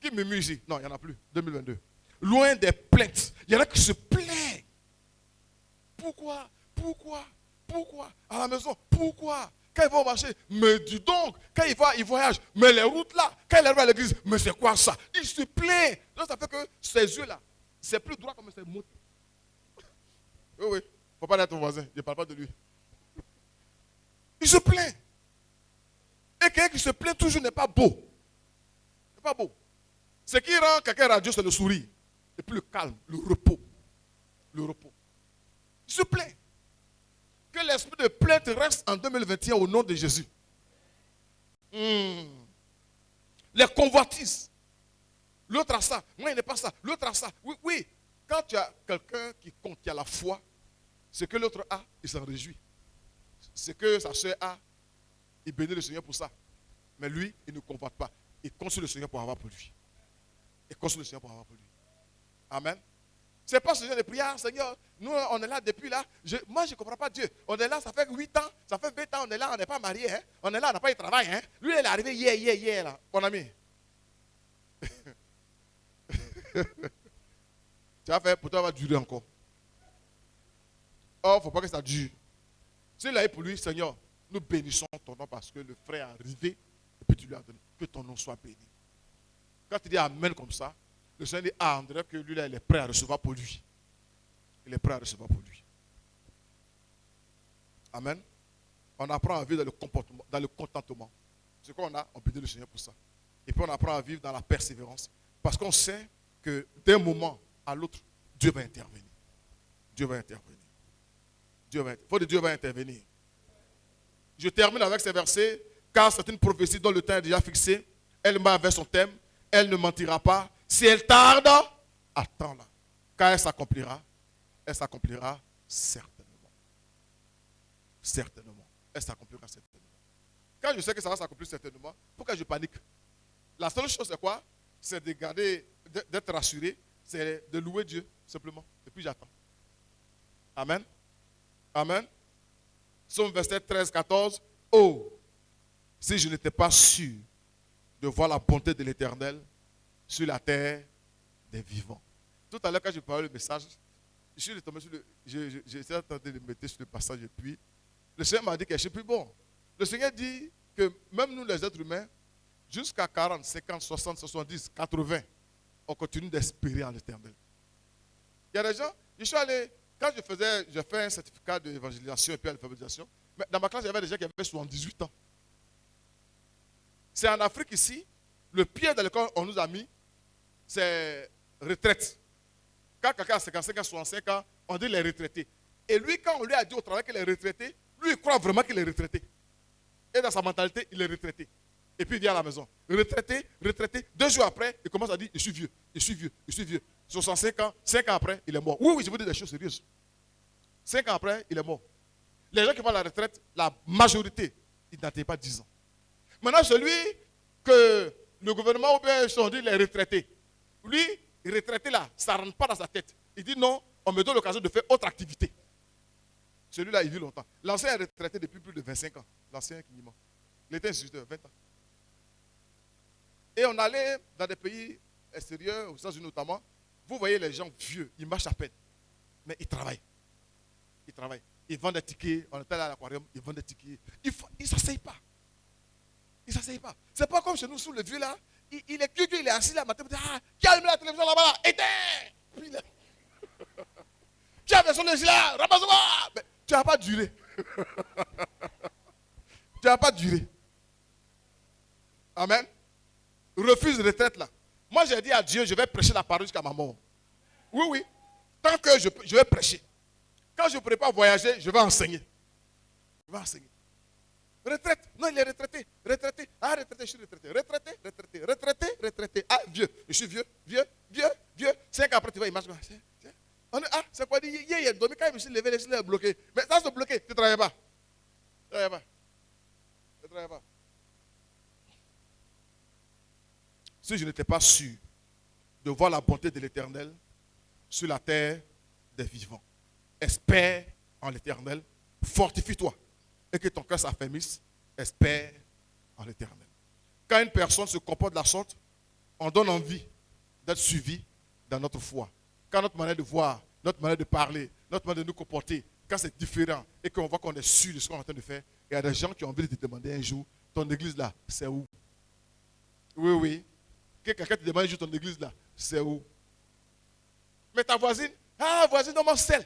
Qui murmure ici? Non, il n'y en a plus. 2022. Loin des plaintes. Il y en a qui se plaignent. Pourquoi? À la maison, pourquoi? Quand ils vont marcher, mais dis donc, quand ils voyagent, mais les routes là, quand ils arrivent à l'église, mais c'est quoi ça? Ils se plaignent. Donc ça fait que ces yeux là, c'est plus droit comme c'est monté. Oui, oui. Il ne faut pas être ton voisin. Je ne parle pas de lui. Il se plaint. Et quelqu'un qui se plaint toujours n'est pas beau. n'est pas beau. Ce qui rend quelqu'un radieux, c'est le sourire. Et puis le calme, le repos. Le repos. Il se plaint. Que l'esprit de plainte reste en 2021 au nom de Jésus. Les convoitises. L'autre a ça. Moi, il n'est pas ça. L'autre a ça. Oui, oui. Quand tu as quelqu'un qui a la foi, ce que l'autre a, il s'en réjouit. Ce que sa soeur a, il bénit le Seigneur pour ça. Mais lui, il ne convoite pas. Il compte sur le Seigneur pour avoir pour lui. Il compte sur le Seigneur pour avoir pour lui. Amen. Ce n'est pas ce genre de prière, Seigneur. Nous, on est là depuis là. Moi, je ne comprends pas Dieu. On est là, ça fait 8 ans, ça fait 20 ans, on est là, on n'est pas mariés. Hein? On est là, on n'a pas eu de travail. Hein? Lui, il est arrivé hier, là, mon ami. Tu vas faire, pour toi, ça va durer encore. Or, il ne faut pas que ça dure. S'il a eu pour lui, Seigneur, nous bénissons ton nom parce que le frère est arrivé et puis tu lui as donné. Que ton nom soit béni. Quand tu dis Amen comme ça, le Seigneur dit à André que lui, là, il est prêt à recevoir pour lui. Il est prêt à recevoir pour lui. Amen. On apprend à vivre dans le comportement, dans le contentement. C'est quoi on a? On bénit le Seigneur pour ça. Et puis on apprend à vivre dans la persévérance. Parce qu'on sait que d'un moment à l'autre, Dieu va intervenir. Dieu va intervenir. Dieu va intervenir. Je termine avec ces versets, car c'est une prophétie dont le temps est déjà fixé. Elle met avec son thème. Elle ne mentira pas. Si elle tarde, attends-la. Car elle s'accomplira certainement. Certainement. Elle s'accomplira certainement. Quand je sais que ça va s'accomplir certainement, pourquoi je panique? La seule chose, c'est quoi? C'est de garder, d'être rassuré, c'est de louer Dieu, simplement. Et puis j'attends. Amen. Amen. Somme verset 13, 14. Oh, si je n'étais pas sûr de voir la bonté de l'Éternel sur la terre des vivants. Tout à l'heure, quand je parlais le message, je suis tombé sur j'étais en train de le mettre sur le passage et puis le Seigneur m'a dit quelque chose de plus bon. Le Seigneur dit que même nous les êtres humains, jusqu'à 40, 50, 60, 70, 80, on continue d'espérer en l'Éternel. Il y a des gens, je suis allé, quand j'ai fait un certificat d'évangélisation et puis d'alphabétisation, mais dans ma classe, il y avait des gens qui avaient 78 ans. C'est en Afrique ici, le pied dans lequel on nous a mis, c'est retraite. Quand quelqu'un a 55 ans, 65 ans, on dit les retraités. Et lui, quand on lui a dit au travail qu'il est retraité, lui, il croit vraiment qu'il est retraité. Et dans sa mentalité, il est retraité. Et puis il vient à la maison. Retraité, retraité. 2 jours après, il commence à dire, je suis vieux, je suis vieux, je suis vieux. 65 ans, 5 ans après, il est mort. Oui, je vous dis des choses sérieuses. 5 ans après, il est mort. Les gens qui vont à la retraite, la majorité, ils n'atteignent pas 10 ans. Maintenant, celui que le gouvernement ou bien on dit les retraités, lui, retraité là, ça ne rentre pas dans sa tête. Il dit non, on me donne l'occasion de faire autre activité. Celui-là, il vit longtemps. L'ancien est retraité depuis plus de 25 ans. L'ancien qui ment. Il était instituteur, 20 ans. Et on allait dans des pays extérieurs, aux États-Unis notamment, vous voyez les gens vieux, ils marchent à peine. Mais ils travaillent. Ils travaillent. Ils vendent des tickets. On était là à l'aquarium, ils vendent des tickets. Ils ne s'asseyent pas. Ils ne s'asseyent pas. C'est pas comme chez nous, sous le vieux là. Il est cucu, il est assis là, matin, ah, qui a allumé la télévision là-bas là? Éteins! Qui a fait son léger là? Ramasse-moi! Mais tu n'as pas duré. Tu n'as pas duré. Amen. Refuse de retraite là. Moi j'ai dit à Dieu, je vais prêcher la parole jusqu'à ma mort. Oui, oui. Tant que je vais prêcher. Quand je ne pourrai pas voyager, je vais enseigner. Je vais enseigner. Retraite. Non, il est retraité. Retraité. Ah, retraité, je suis retraité. Retraité, retraité, retraité, retraité. Ah, vieux. Je suis vieux, vieux, vieux, vieux. 5 ans après, tu vas imaginer. Ah, c'est quoi? Hier, il a dormi quand je me suis levé, il est bloqué. Mais ça, c'est bloqué. Tu ne travailles pas. Tu ne travailles pas. Tu ne travailles pas. Si je n'étais pas sûr de voir la bonté de l'Éternel sur la terre des vivants, espère en l'Éternel, fortifie-toi et que ton cœur s'affermisse, espère en l'Éternel. Quand une personne se comporte de la sorte, on donne envie d'être suivi dans notre foi. Quand notre manière de voir, notre manière de parler, notre manière de nous comporter, quand c'est différent et qu'on voit qu'on est sûr de ce qu'on est en train de faire, il y a des gens qui ont envie de te demander un jour, ton église là, c'est où? Oui, oui. Que quelqu'un te demande un jour, ton église là, c'est où? Mais ta voisine, ah, voisine, non, mon sel.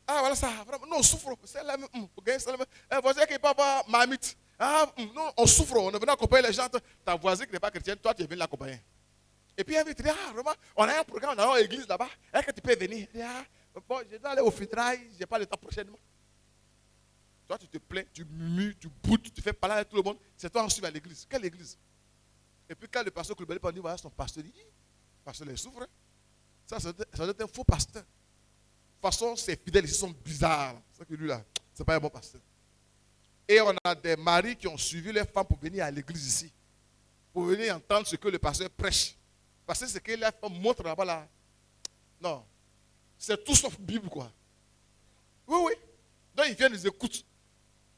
Ah, voilà ça, vraiment, non, on souffre. C'est là même, voisin qui n'est pas marmite. Ah, non, on souffre, on est venu accompagner les gens. Ta voisine qui n'est pas chrétienne, toi, tu es venu l'accompagner. Et puis, elle me dit, ah, vraiment, on a un programme, on a une église là-bas. Est-ce que tu peux venir? Ah, bon, je dois aller au funérailles, je n'ai pas le temps prochainement. Toi, tu te plains, tu murmures, tu boudes, tu fais parler avec tout le monde. C'est toi ensuite à l'église. Quelle église? Et puis, quand le pasteur Koulibaly dit, voilà son pasteur, il dit, pasteur, il souffre. Ça doit être un faux pasteur. De toute façon, ces fidèles ici sont bizarres. C'est que lui là, ce n'est pas un bon pasteur. Et on a des maris qui ont suivi leurs femmes pour venir à l'église ici. Pour venir entendre ce que le pasteur prêche. Parce que ce que les femmes montrent là-bas là. Non. C'est tout sauf Bible quoi. Oui, oui. Donc ils viennent, ils écoutent.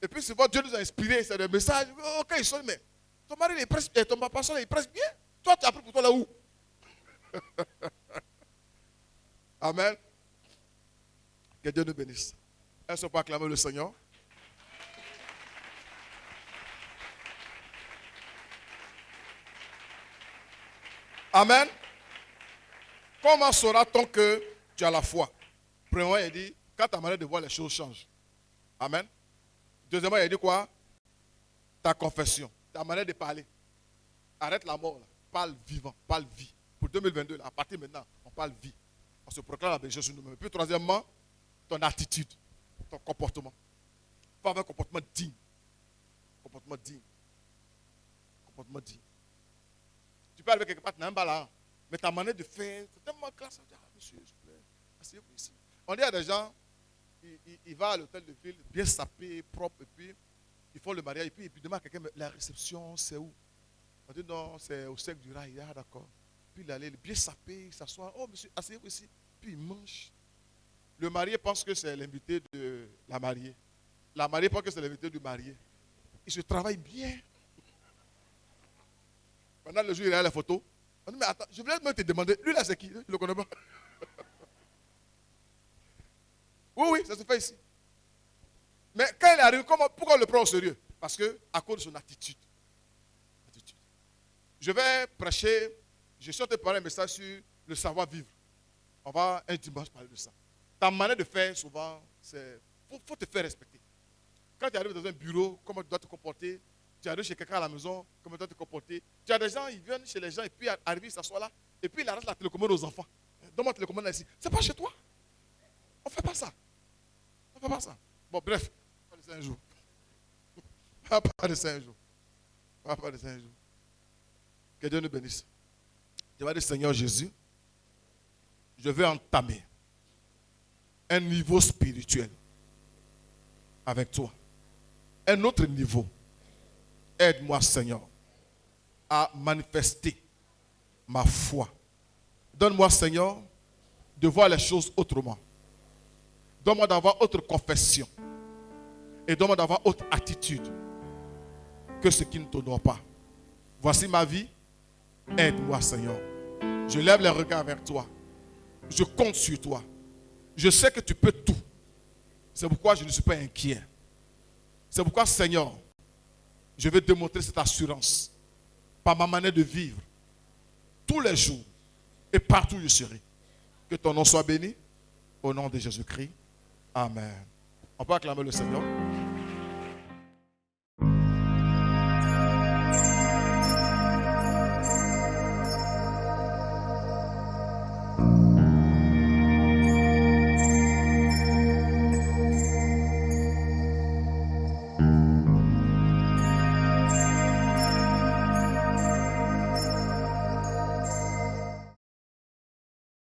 Et puis souvent Dieu nous a inspiré, c'est des messages. Ok, ils sont, mais ton mari il prêche, ton pasteur il prêche bien. Toi tu as appris pour toi là où? Amen. Que Dieu nous bénisse. Est-ce qu'on peut acclamer le Seigneur? Amen. Comment saura-t-on que tu as la foi? Premièrement, il dit, quand ta manière de voir les choses change. Amen. Deuxièmement, il dit quoi? Ta confession, ta manière de parler. Arrête la mort, là. Parle vivant, parle vie. Pour 2022, là, à partir de maintenant, on parle vie. On se proclame la bénédiction sur nous-mêmes. Puis troisièmement, ton attitude, ton comportement. Il faut avoir un comportement digne. Comportement digne. Comportement digne. Tu peux aller quelque part, tu n'as même pas là. Mais ta manière de faire, c'est tellement classe. Ah, monsieur, s'il vous plaît, asseyez-vous ici. On dit à des gens, ils vont à l'hôtel de ville, bien sapé, propre, et puis ils font le mariage, et puis demandent à quelqu'un, la réception, c'est où? On dit non, c'est au cercle du rail. Ah, d'accord. Puis il allait bien sapé, il s'assoit. Oh, monsieur, asseyez-vous ici. Puis il mange. Le marié pense que c'est l'invité de la mariée. La mariée pense que c'est l'invité du marié. Il se travaille bien. Pendant le jour, il a la photo. On dit, mais attends, je voulais même te demander, lui là c'est qui? Je ne le connais pas. Oui, ça se fait ici. Mais quand il arrive, pourquoi on le prend au sérieux? Parce que à cause de son attitude. Je vais prêcher, je suis en train de parler un message sur le savoir-vivre. On va un dimanche parler de ça. Ta manière de faire, souvent, c'est... faut te faire respecter. Quand tu arrives dans un bureau, comment tu dois te comporter? Tu arrives chez quelqu'un à la maison, comment tu dois te comporter? Tu as des gens, ils viennent chez les gens et puis arrivent, ils s'assoient là, et puis ils arrêtent la télécommande aux enfants. Donne-moi la télécommande là ici. C'est pas chez toi. On ne fait pas ça. On ne fait pas ça. Bon, bref, pas de 5 jours. Pas de 5 jours. Pas de 5 jours. Que Dieu nous bénisse. Je vais dire, Seigneur Jésus, je vais entamer un niveau spirituel avec toi. Un autre niveau. Aide-moi, Seigneur, à manifester ma foi. Donne-moi, Seigneur, de voir les choses autrement. Donne-moi d'avoir autre confession. Et donne-moi d'avoir autre attitude que ce qui ne t'honore pas. Voici ma vie. Aide-moi, Seigneur. Je lève les regards vers toi. Je compte sur toi. Je sais que tu peux tout. C'est pourquoi je ne suis pas inquiet. C'est pourquoi, Seigneur, je vais démontrer cette assurance par ma manière de vivre tous les jours et partout où je serai. Que ton nom soit béni. Au nom de Jésus-Christ. Amen. On peut acclamer le Seigneur.